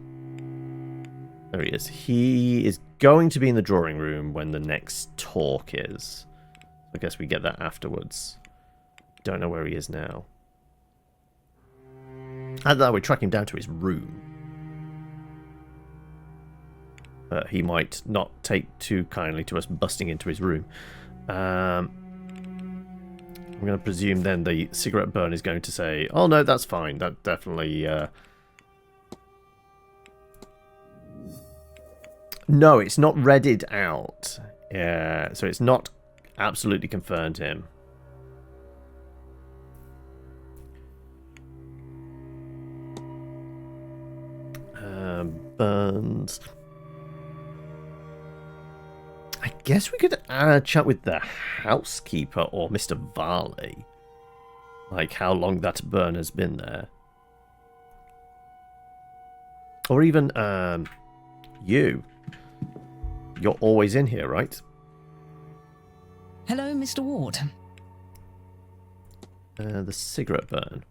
There he is. He is going to be in the drawing room when the next talk is. I guess we get that afterwards. Don't know where he is now. And that we track him down to his room. He might not take too kindly to us busting into his room. I'm going to presume then the cigarette burn is going to say, oh no, that's fine. That definitely... No, it's not redded out. Yeah, so it's not absolutely confirmed him. Burns. I guess we could chat with the housekeeper or Mr. Varley. Like how long that burn has been there. Or even you. You're always in here, right? Hello, Mr. Ward. The cigarette burn.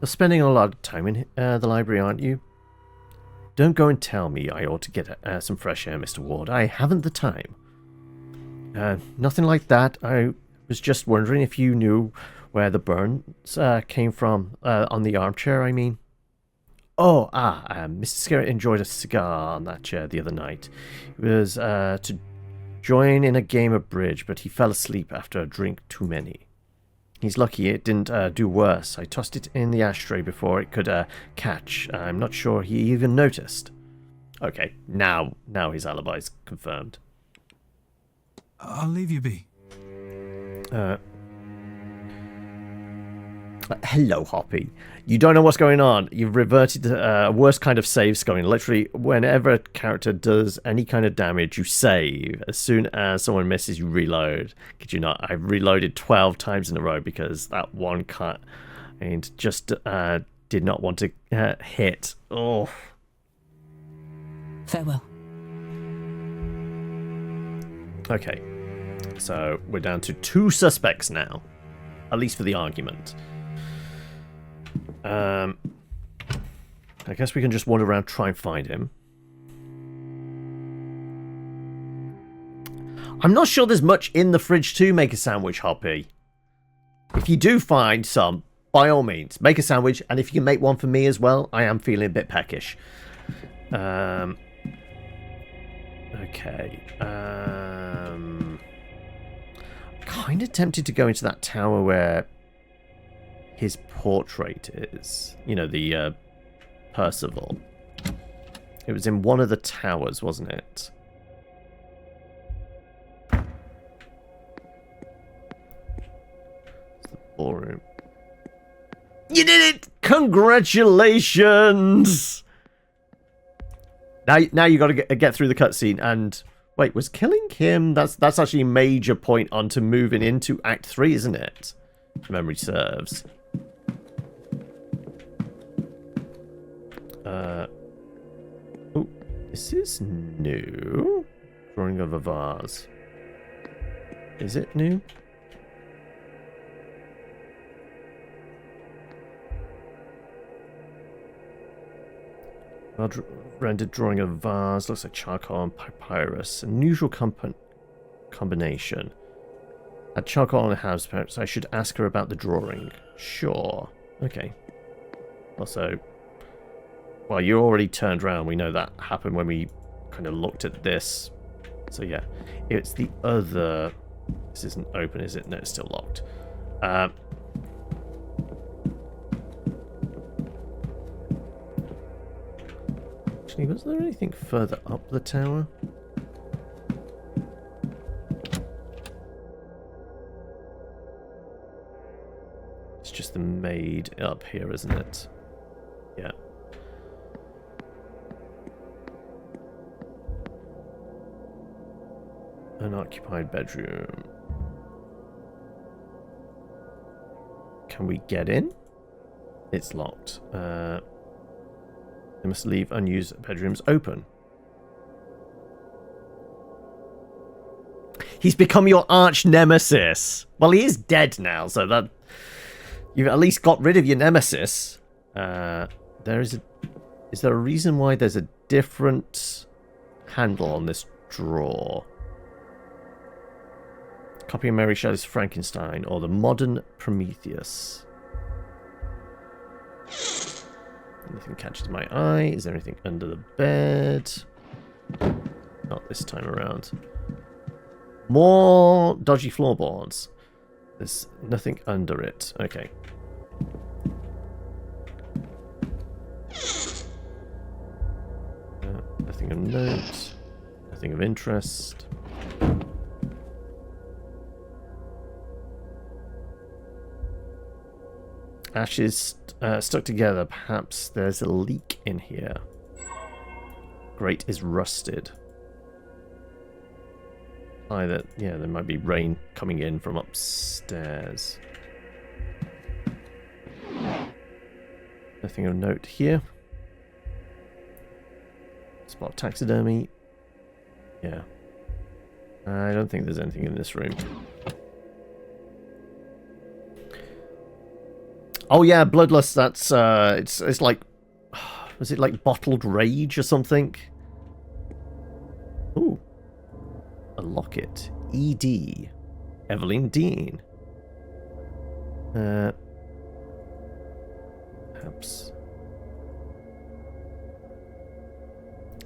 You're spending a lot of time in the library, aren't you? Don't go and tell me I ought to get some fresh air, Mr. Ward. I haven't the time. Nothing like that. I was just wondering if you knew where the burns came from. On the armchair, I mean. Oh, Mr. Skerritt enjoyed a cigar on that chair the other night. He was to join in a game of bridge, but he fell asleep after a drink too many. He's lucky it didn't do worse. I tossed it in the ashtray before it could catch. I'm not sure he even noticed. Okay, now his alibi's confirmed. I'll leave you be. Hello, Hoppy. You don't know what's going on. You've reverted to a worse kind of save scoring. Literally, whenever a character does any kind of damage, you save. As soon as someone misses, you reload. Could you not? I've reloaded 12 times in a row because that one cut and just did not want to hit. Oh. Farewell. Okay. So we're down to 2 suspects now. At least for the argument. I guess we can just wander around, try and find him. I'm not sure there's much in the fridge to make a sandwich, Hoppy. If you do find some, by all means, make a sandwich. And if you can make one for me as well, I am feeling a bit peckish. Okay. Kind of tempted to go into that tower where his portrait is. You know, the Percival. It was in one of the towers, wasn't it? It's the ballroom. You did it! Congratulations! Now you got to get through the cutscene. And wait, was killing him? That's actually a major point onto moving into Act 3, isn't it? If memory serves. Oh, this is new. Drawing of a vase. Is it new? Rendered drawing of a vase. Looks like charcoal and papyrus. Unusual combination. Add charcoal on a house, perhaps I should ask her about the drawing. Sure. Okay. Also, well, you already turned around. We know that happened when we kind of looked at this. So yeah, it's the other... This isn't open, is it? No, it's still locked. Actually, was there anything further up the tower? It's just the maid up here, isn't it? Yeah. Unoccupied bedroom. Can we get in? It's locked. They must leave unused bedrooms open. He's become your arch nemesis. Well, he is dead now, so that you've at least got rid of your nemesis. Is there a reason why there's a different handle on this drawer? Copy of Mary Shelley's Frankenstein or the modern Prometheus. Anything catches my eye? Is there anything under the bed? Not this time around. More dodgy floorboards. There's nothing under it. Okay. Nothing of note. Nothing of interest. Ashes stuck together. Perhaps there's a leak in here. Grate is rusted. Either, yeah, there might be rain coming in from upstairs. Nothing of note here. Spot taxidermy. Yeah. I don't think there's anything in this room. Oh yeah, bloodlust. That's it's like, was it like bottled rage or something? Ooh, a locket. E.D. Evelyn Dean. Perhaps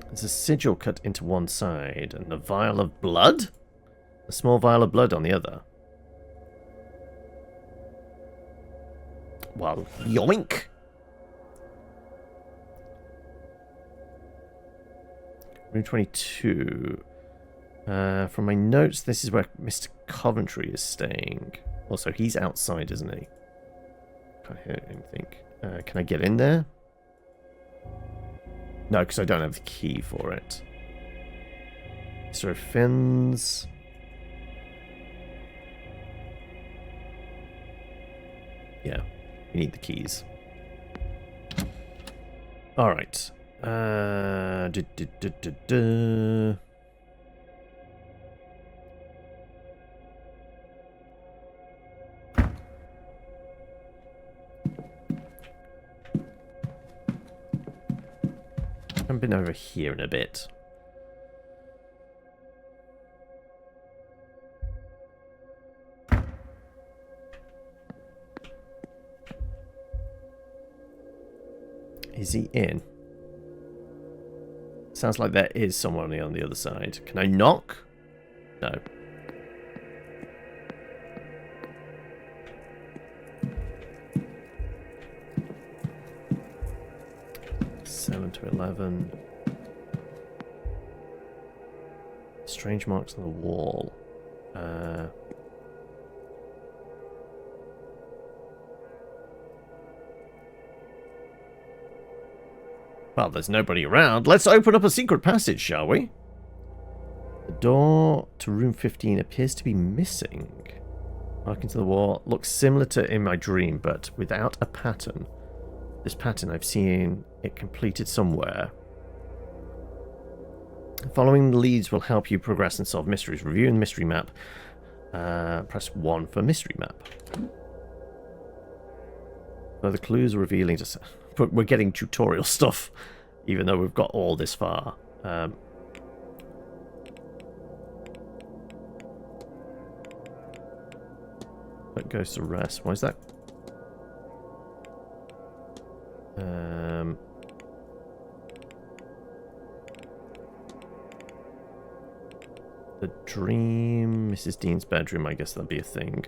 there's a sigil cut into one side, and a vial of blood. A small vial of blood on the other. Well, yoink! Room 22. From my notes, this is where Mr. Coventry is staying. Also, he's outside, isn't he? Can't hear anything. Can I get in there? No, because I don't have the key for it. Mr. Finn's. Yeah, we need the keys. Alright. I haven't been over here in a bit. Is he in? Sounds like there is someone on the other side. Can I knock? No. Seven to 11. Strange marks on the wall. Well, there's nobody around. Let's open up a secret passage, shall we? The door to room 15 appears to be missing. Mark into the wall. Looks similar to in my dream, but without a pattern. This pattern, I've seen it completed somewhere. Following the leads will help you progress and solve mysteries. Reviewing the mystery map. Press 1 for mystery map. Further clues revealing just... But we're getting tutorial stuff, even though we've got all this far. That goes to rest. Why is that? The dream, Mrs. Dean's bedroom. I guess that'd be a thing.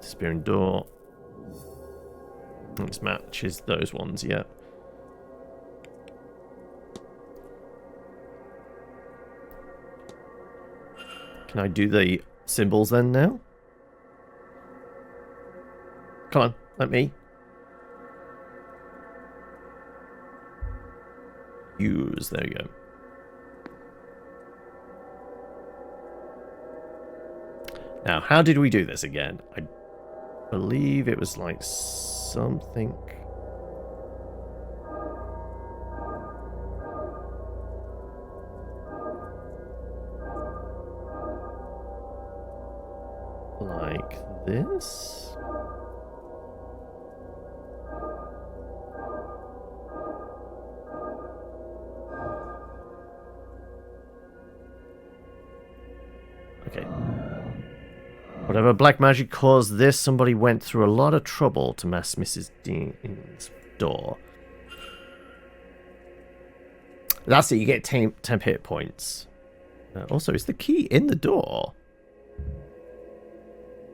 Disappearing door. This matches those ones, yeah. Can I do the symbols then now? Come on, let me. Use, there you go. Now, how did we do this again? I believe it was like something. Like this? Okay. Whatever black magic caused this, somebody went through a lot of trouble to mess Mrs. Dean's door. That's it, you get 10 hit points. Also, is the key in the door?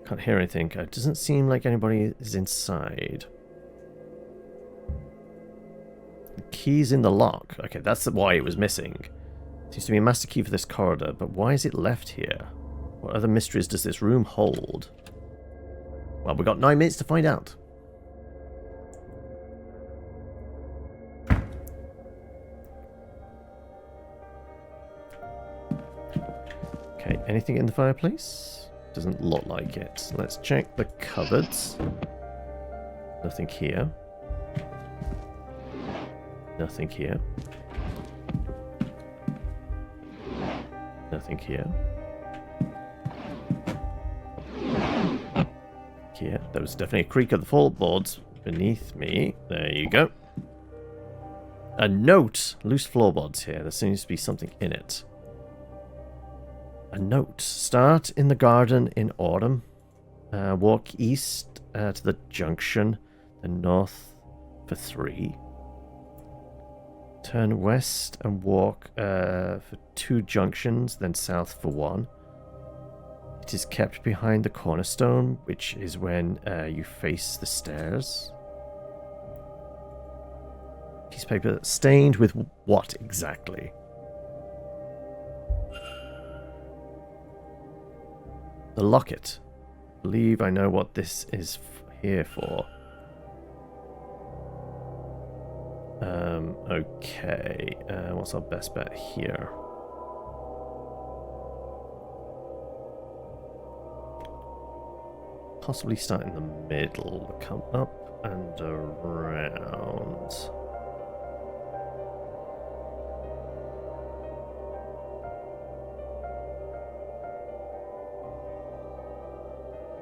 Can't hear anything. It doesn't seem like anybody is inside. The key's in the lock. Okay, that's why it was missing. Seems to be a master key for this corridor, but why is it left here? What other mysteries does this room hold? Well, we've got 9 minutes to find out. Okay, anything in the fireplace? Doesn't look like it. Let's check the cupboards. Nothing here. Nothing here. Nothing here. Here. There was definitely a creak of the floorboards beneath me. There you go. A note. Loose floorboards here. There seems to be something in it. A note. Start in the garden in autumn. Walk east to the junction. Then north for 3. Turn west and walk for 2 junctions. Then south for 1. It is kept behind the cornerstone, which is when you face the stairs. Piece of paper stained with what exactly? The locket. I believe I know what this is here for. Okay. What's our best bet here? Possibly start in the middle, come up and around.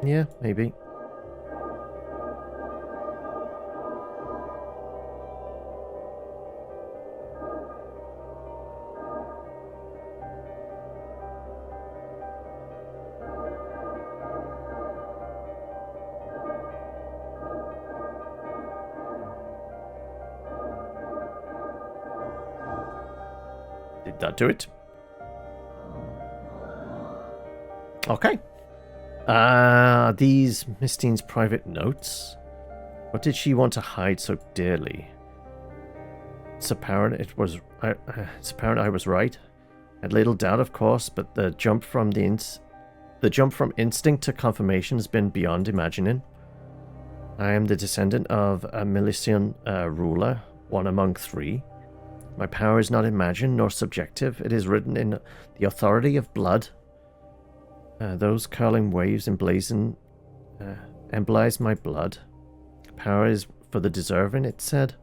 Yeah, maybe. Did that do it? Okay. These Miss Dean's private notes? What did she want to hide so dearly? It's apparent I was right. I had little doubt, of course, but the jump from instinct to confirmation has been beyond imagining. I am the descendant of a Milesian ruler, one among three. My power is not imagined nor subjective. It is written in the authority of blood. Those curling waves emblazon my blood. Power is for the deserving, it said.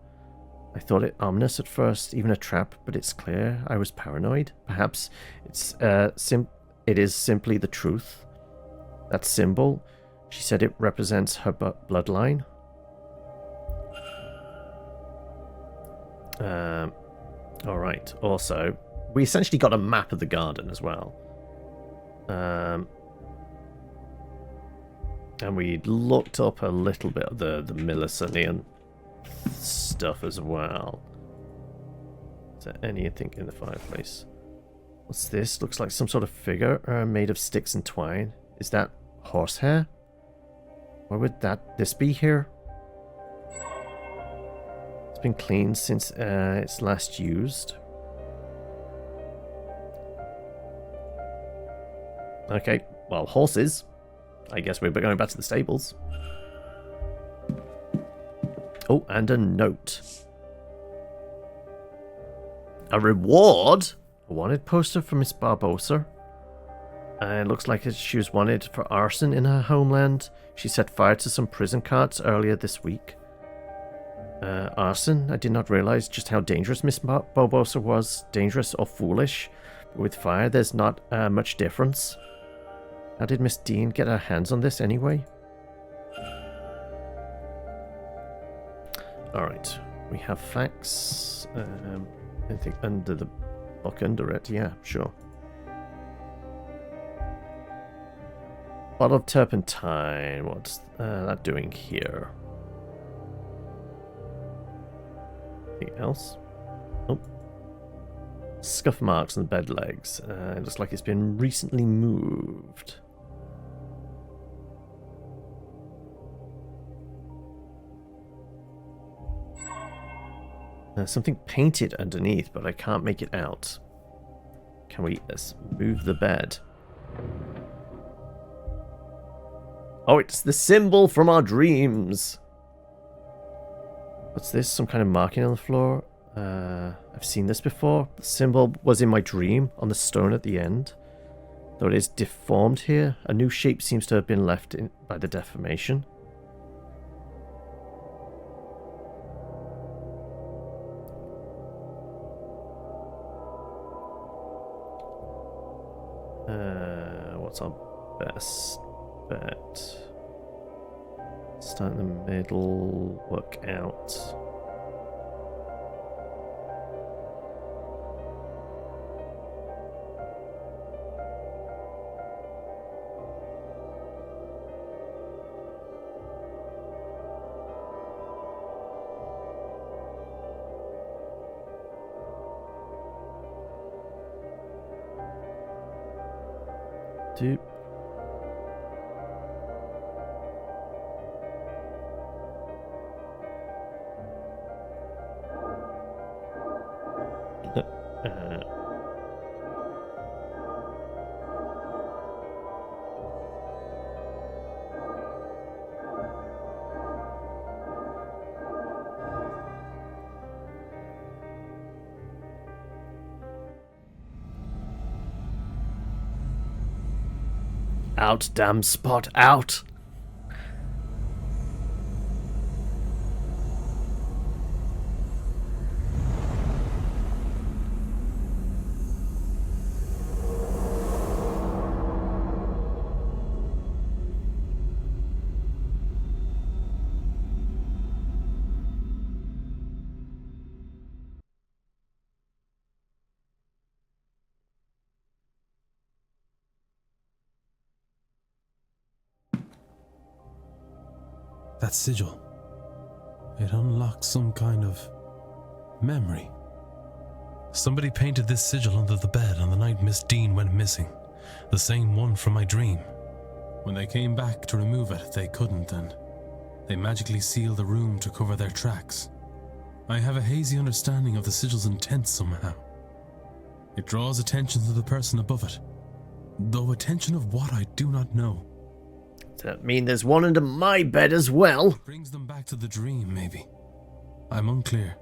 I thought it ominous at first, even a trap, but it's clear I was paranoid. Perhaps it is simply the truth. That symbol, she said it represents her bloodline. Alright, also, we essentially got a map of the garden as well. And we looked up a little bit of the Milesian stuff as well. Is there anything in the fireplace? What's this? Looks like some sort of figure made of sticks and twine. Is that horsehair? Why would this be here? It's been cleaned since it's last used. Okay, well, horses. I guess we're going back to the stables. Oh, and a note. A reward? A wanted poster for Miss Barbosa. It looks like she was wanted for arson in her homeland. She set fire to some prison carts earlier this week. Arson? I did not realize just how dangerous Miss Barbosa was. Dangerous or foolish. But with fire, there's not much difference. How did Miss Dean get her hands on this anyway? Alright, we have facts. I think under the book under it, yeah, sure. Bottle of turpentine, what's that doing here? Anything else? Oh. Scuff marks on the bed legs. It looks like it's been recently moved. Something painted underneath, but I can't make it out. Can we move the bed? Oh, it's the symbol from our dreams! What's this? Some kind of marking on the floor? I've seen this before. The symbol was in my dream, on the stone at the end. Though it is deformed here, a new shape seems to have been left in by the deformation. What's our best bet? Start in the middle, work out. Out, damn Spot, out! That sigil. It unlocks some kind of memory. Somebody painted this sigil under the bed on the night Miss Dean went missing. The same one from my dream. When they came back to remove it, they couldn't, and they magically sealed the room to cover their tracks. I have a hazy understanding of the sigil's intent somehow. It draws attention to the person above it, though attention of what I do not know. Does that mean there's one under my bed as well? It brings them back to the dream, maybe. I'm unclear.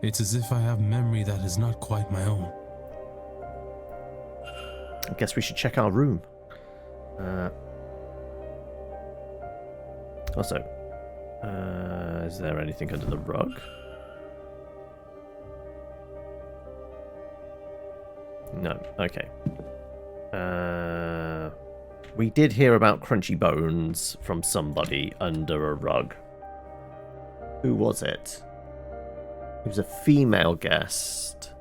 It's as if I have memory that is not quite my own. I guess we should check our room. Also, is there anything under the rug? No. Okay. We did hear about crunchy bones from somebody under a rug. Who was it? It was a female guest.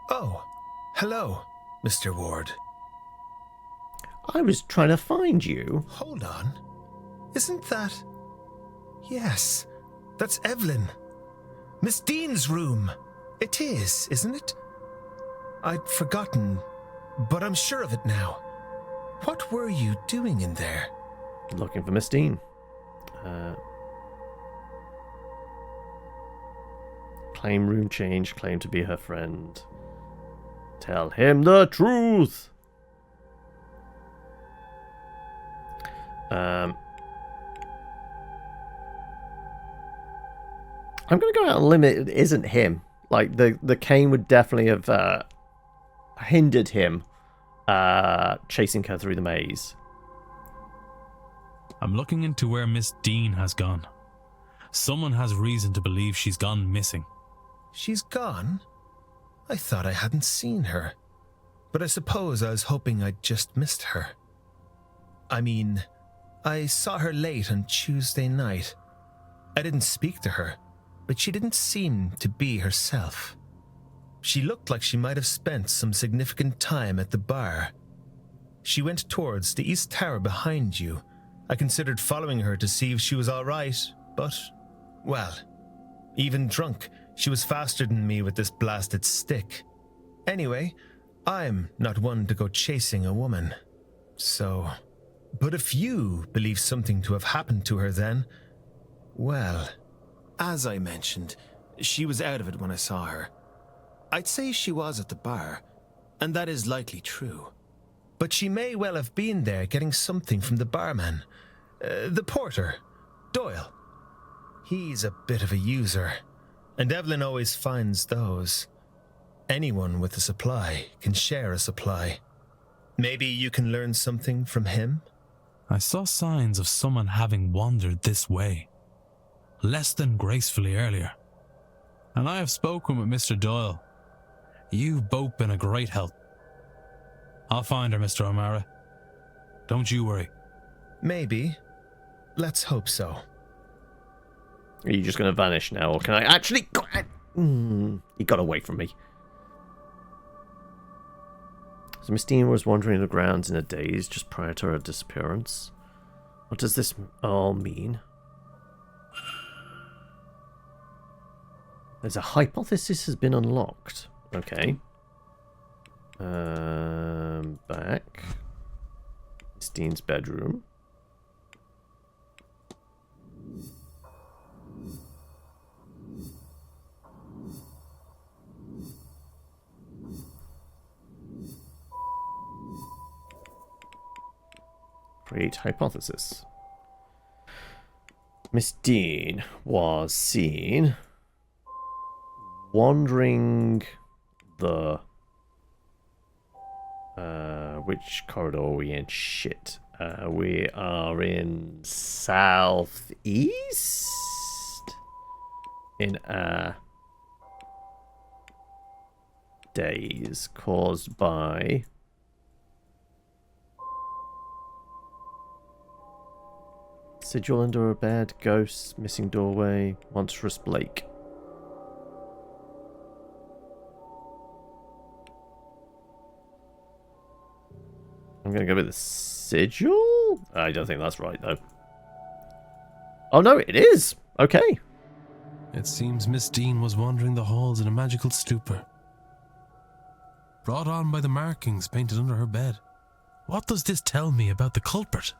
Oh, hello, Mr. Ward. I was trying to find you. Hold on. Isn't that... Yes, that's Evelyn. Miss Dean's room. It is, isn't it? I'd forgotten, but I'm sure of it now. What were you doing in there? Looking for Miss Dean. Claim room change, claim to be her friend. Tell him the truth! I'm going to go out on a limit. It isn't him. Like, the cane would definitely have hindered him chasing her through the maze. I'm looking into where Miss Dean has gone. Someone has reason to believe she's gone missing. She's gone? I thought I hadn't seen her. But I suppose I was hoping I'd just missed her. I mean, I saw her late on Tuesday night. I didn't speak to her, but she didn't seem to be herself. She looked like she might have spent some significant time at the bar. She went towards the East Tower behind you. I considered following her to see if she was all right, but, well, even drunk, she was faster than me with this blasted stick. Anyway, I'm not one to go chasing a woman. So, but if you believe something to have happened to her then, well, as I mentioned, she was out of it when I saw her. I'd say she was at the bar, and that is likely true. But she may well have been there getting something from the barman. The porter, Doyle. He's a bit of a user, and Evelyn always finds those. Anyone with a supply can share a supply. Maybe you can learn something from him? I saw signs of someone having wandered this way, less than gracefully earlier. And I have spoken with Mr. Doyle. You've both been a great help. I'll find her, Mr. O'Mara. Don't you worry. Maybe. Let's hope so. Are you just going to vanish now, or can I actually... He got away from me. So Miss Dean was wandering the grounds in a daze just prior to her disappearance. What does this all mean? There's a hypothesis has been unlocked. Okay. Back. Miss Dean's bedroom. Create hypothesis. Miss Dean was seen wandering the... which corridor are we in? Shit. We are in southeast? In a daze caused by... sigil under a bed, ghosts, missing doorway, monstrous Blake. I'm going to go with the sigil? I don't think that's right, though. Oh, no, it is! Okay. It seems Miss Dean was wandering the halls in a magical stupor, brought on by the markings painted under her bed. What does this tell me about the culprit?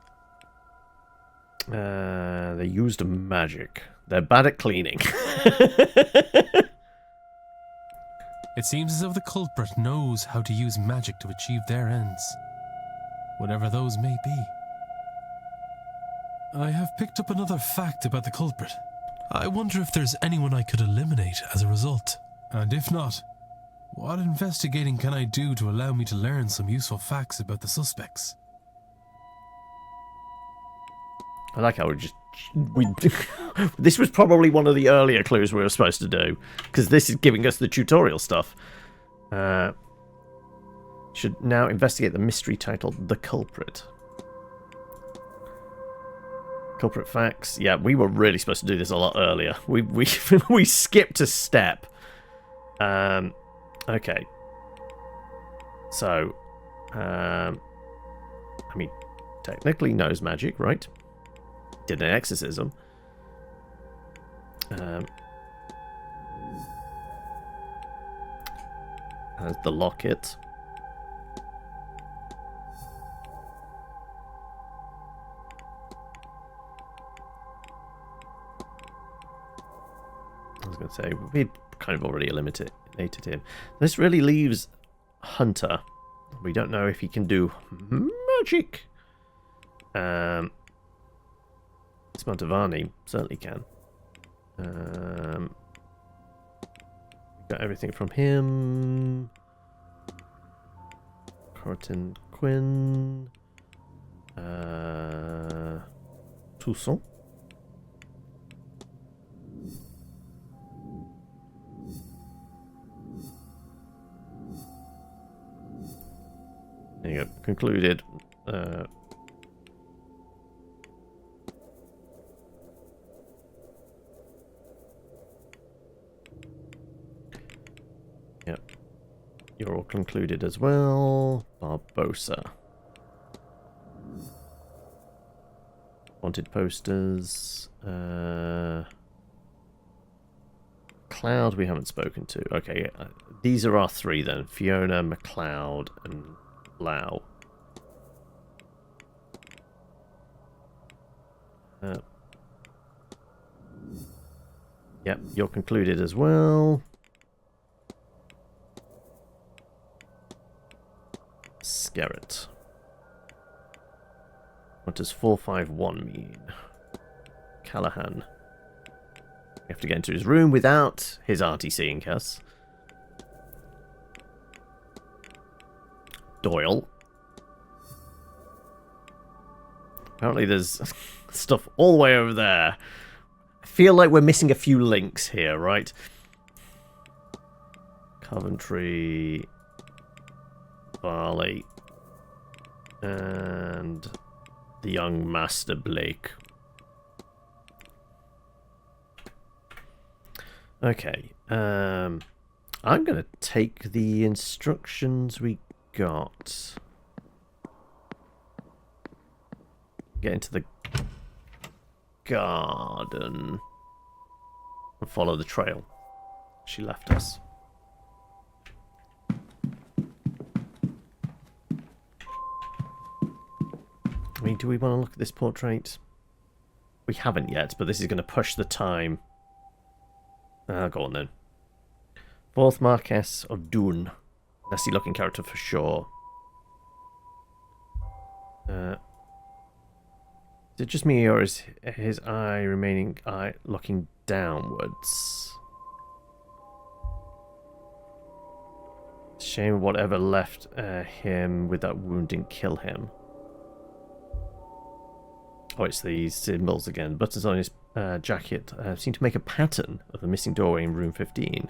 They used magic. They're bad at cleaning. It seems as if the culprit knows how to use magic to achieve their ends, whatever those may be. I have picked up another fact about the culprit. I wonder if there's anyone I could eliminate as a result. And if not, what investigating can I do to allow me to learn some useful facts about the suspects? I like how we this was probably one of the earlier clues we were supposed to do, because this is giving us the tutorial stuff. Should now investigate the mystery titled The Culprit. Culprit facts. Yeah, we were really supposed to do this a lot earlier. We skipped a step. Okay. So, I mean, technically knows magic, right? Did an exorcism. Has the locket. I was going to say, we'd kind of already eliminated him. This really leaves Hunter. We don't know if he can do magic. Smontavani certainly can. Got everything from him. Corton Quinn. Toussaint. There you go. Concluded. Yep. You're all concluded as well. Barbosa. Wanted posters. Cloud we haven't spoken to. Okay, these are our three then. Fiona, McLeod, and Lau. Yep, you're concluded as well. Scarrett. What does 451 mean? Callahan. We have to get into his room without his auntie seeing us. Doyle. Apparently there's stuff all the way over there. I feel like we're missing a few links here, right? Coventry, Barley, and the young Master Blake. Okay, I'm going to take the instructions we got. Get into the garden and follow the trail she left us. I mean, do we want to look at this portrait? We haven't yet, but this is going to push the time. Go on then. 4th Marquess of Doon. Nasty looking character for sure. Is it just me, or is his eye remaining looking downwards? Shame whatever left him with that wound didn't kill him. Oh, it's these symbols again. Buttons on his jacket seem to make a pattern of the missing doorway in room 15.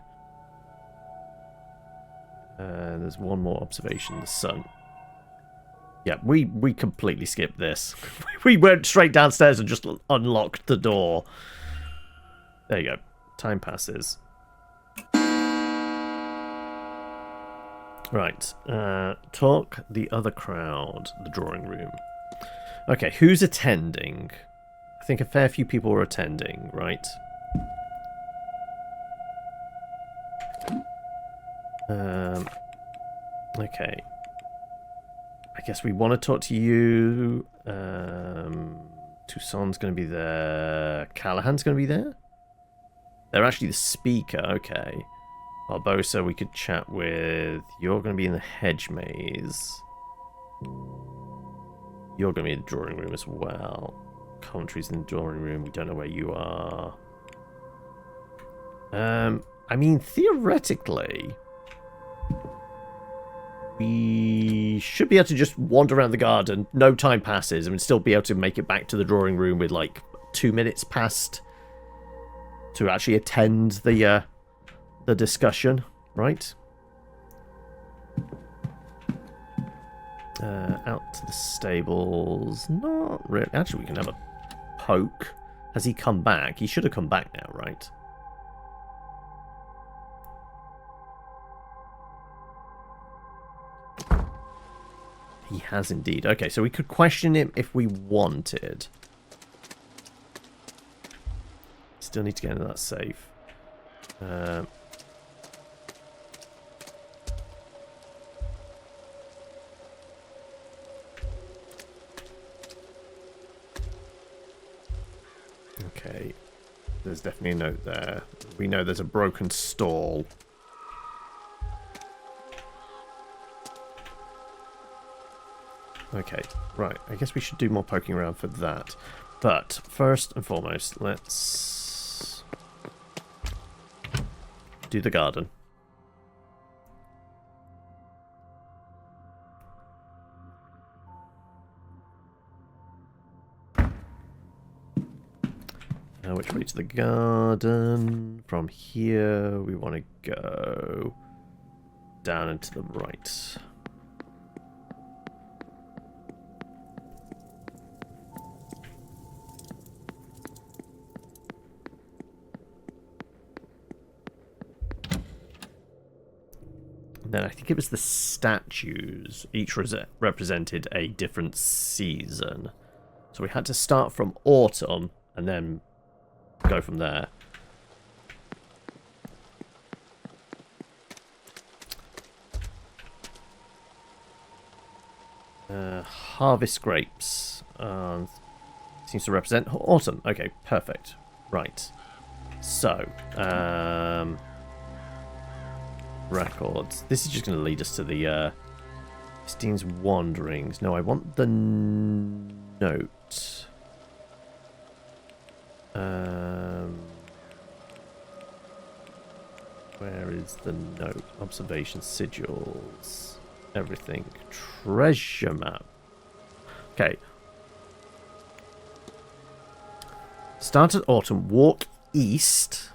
There's one more observation, the sun. Yeah, we completely skipped this. We went straight downstairs and just unlocked the door. There you go. Time passes. Right. Talk the other crowd, the drawing room. Okay, who's attending? I think a fair few people are attending, right? Okay. I guess we want to talk to you. Toussaint's going to be there. Callahan's going to be there? They're actually the speaker, okay. Barbosa we could chat with. You're going to be in the hedge maze. You're going to be in the drawing room as well. Coventry's in the drawing room. We don't know where you are. I mean, theoretically, we should be able to just wander around the garden. No time passes, and still be able to make it back to the drawing room with like 2 minutes past to actually attend the discussion, right? Out to the stables. Not really. Actually, we can have a poke. Has he come back? He should have come back now, right? He has indeed. Okay, so we could question him if we wanted. Still need to get into that safe. Okay, there's definitely a note there. We know there's a broken stall. Okay, right. I guess we should do more poking around for that. But first and foremost, let's do the garden. Which way to the garden? From here, we want to go down and to the right. And then I think it was the statues. Each represented a different season. So we had to start from autumn and then go from there. Harvest grapes. Seems to represent autumn. Okay, perfect. Right. So, records. This is just going to lead us to the Steen's Wanderings. No, I want the note. Where is the note? Observation, sigils, everything. Treasure map. Okay. Start at autumn, walk east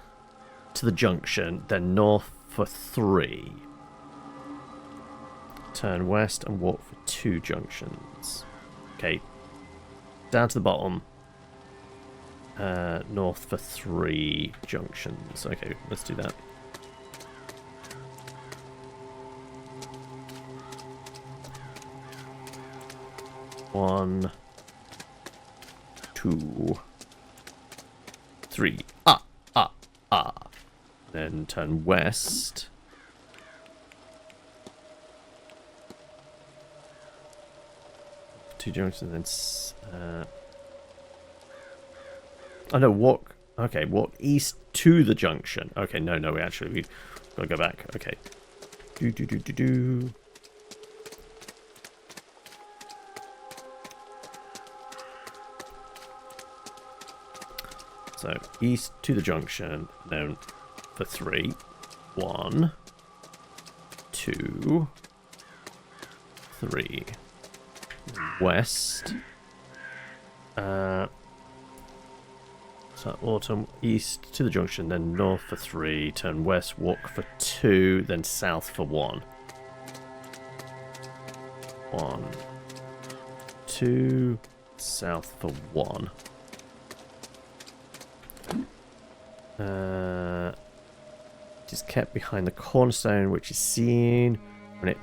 to the junction, then north for 3. Turn west and walk for 2 junctions. Okay. Down to the bottom. North for 3 junctions. Okay, let's do that. One, 2, 3. Then turn west. Two junctions, then oh no, walk. Okay, walk east to the junction. Okay, no, we've got to go back. Okay. Do. So east to the junction, then for 3. 1, 2, 3. West. So autumn, east to the junction, then north for 3, turn west, walk for 2, then south for 1. 1, 2, south for 1. It is kept behind the cornerstone, which is seen when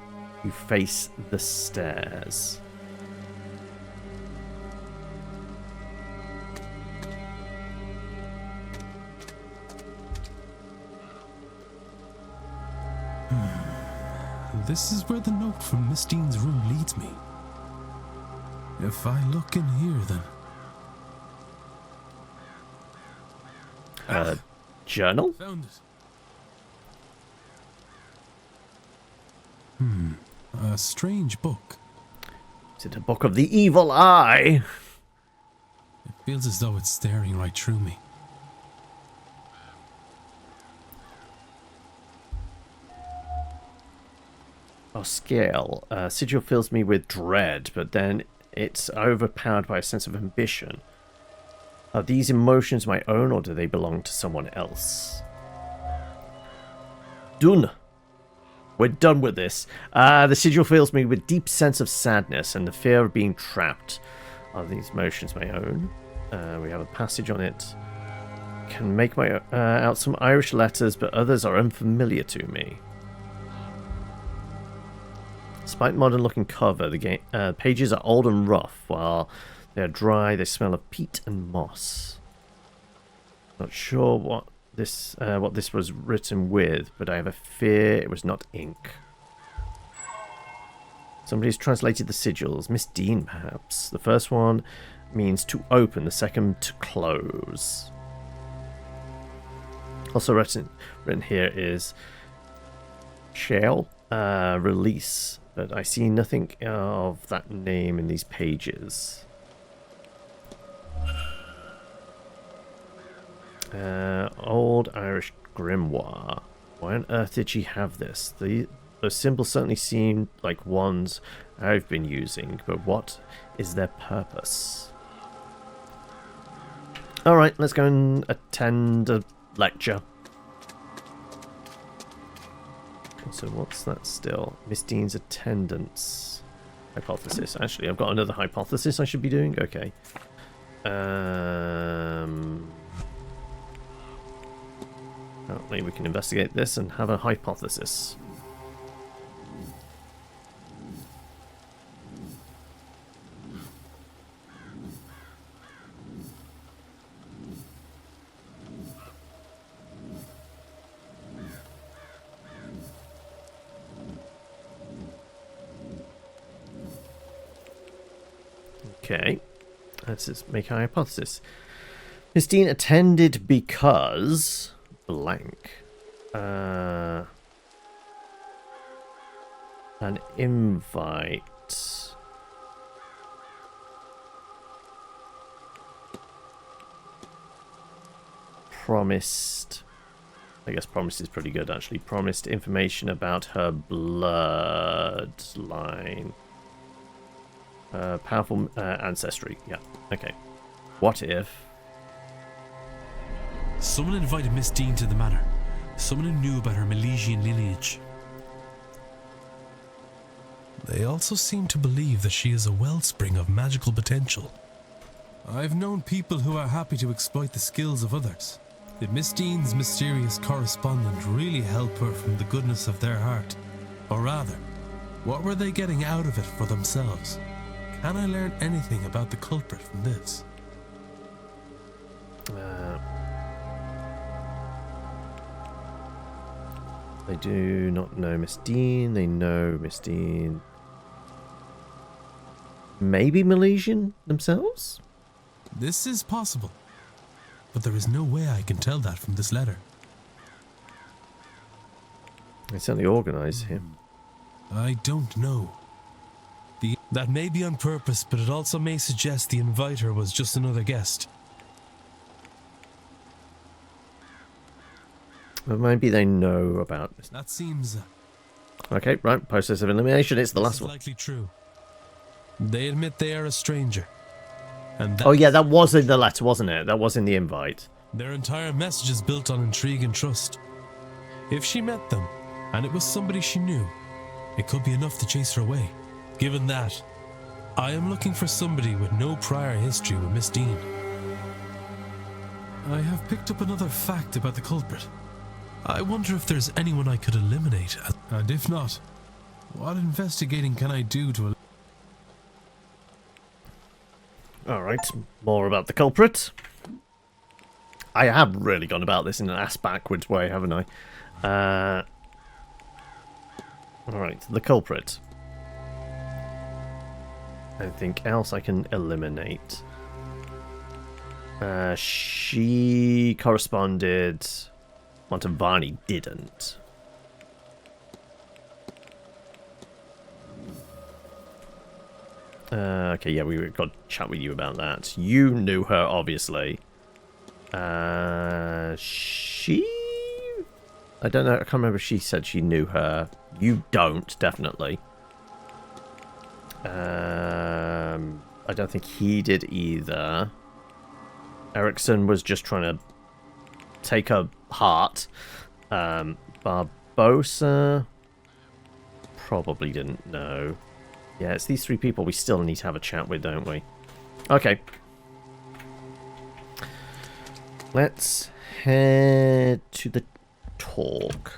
you face the stairs. This is where the note from Miss Dean's room leads me. If I look in here, then... Journal? Found it. A strange book. Is it a book of the evil eye? It feels as though it's staring right through me. Scale. Sigil fills me with dread, but then it's overpowered by a sense of ambition. Are these emotions my own, or do they belong to someone else? Done. We're done with this. The sigil fills me with deep sense of sadness and the fear of being trapped. Are these emotions my own? We have a passage on it. Can make my out some Irish letters, but others are unfamiliar to me. Despite modern-looking cover, the pages are old and rough. While they are dry, they smell of peat and moss. Not sure what this was written with, but I have a fear it was not ink. Somebody's translated the sigils. Miss Dean, perhaps. The first one means to open, the second to close. Also written here is shall release. But I see nothing of that name in these pages. Old Irish grimoire. Why on earth did she have this? Those symbols certainly seem like ones I've been using, but what is their purpose? Alright, let's go and attend a lecture. So what's that still? Miss Dean's attendance. Hypothesis. Actually, I've got another hypothesis I should be doing. Okay. Apparently we can investigate this and have a hypothesis. Okay, let's just make a hypothesis. Miss Dean attended because blank. An invite. Promised. I guess promised is pretty good actually. Promised information about her bloodline. Powerful ancestry. Yeah, okay. What if... Someone invited Miss Dean to the manor. Someone who knew about her Milesian lineage. They also seem to believe that she is a wellspring of magical potential. I've known people who are happy to exploit the skills of others. Did Miss Dean's mysterious correspondent really help her from the goodness of their heart? Or rather, what were they getting out of it for themselves? Can I learn anything about the culprit from this? They do not know Miss Dean. They know Miss Dean. Maybe Milesian themselves? This is possible. But there is no way I can tell that from this letter. They certainly organise him. I don't know. That may be on purpose, but it also may suggest the inviter was just another guest. Well, maybe they know about this. That seems... Okay, right. Process of elimination. It's the last one. likely true. They admit they are a stranger. And Oh yeah, that was in the letter, wasn't it? That was in the invite. Their entire message is built on intrigue and trust. If she met them, and it was somebody she knew, it could be enough to chase her away. Given that, I am looking for somebody with no prior history with Miss Dean. I have picked up another fact about the culprit. I wonder if there's anyone I could eliminate, and if not, what investigating can I do to... Alright, more about the culprit. I have really gone about this in an ass-backwards way, haven't I? Alright, the culprit. Anything else I can eliminate? She corresponded... Montavani didn't. Okay, yeah, we got to chat with you about that. You knew her, obviously. She... I don't know, I can't remember if she said she knew her. You don't, definitely. I don't think he did either. Erickson was just trying to take her heart. Barbosa probably didn't know. Yeah, it's these three people we still need to have a chat with, don't we? Okay. Let's head to the talk.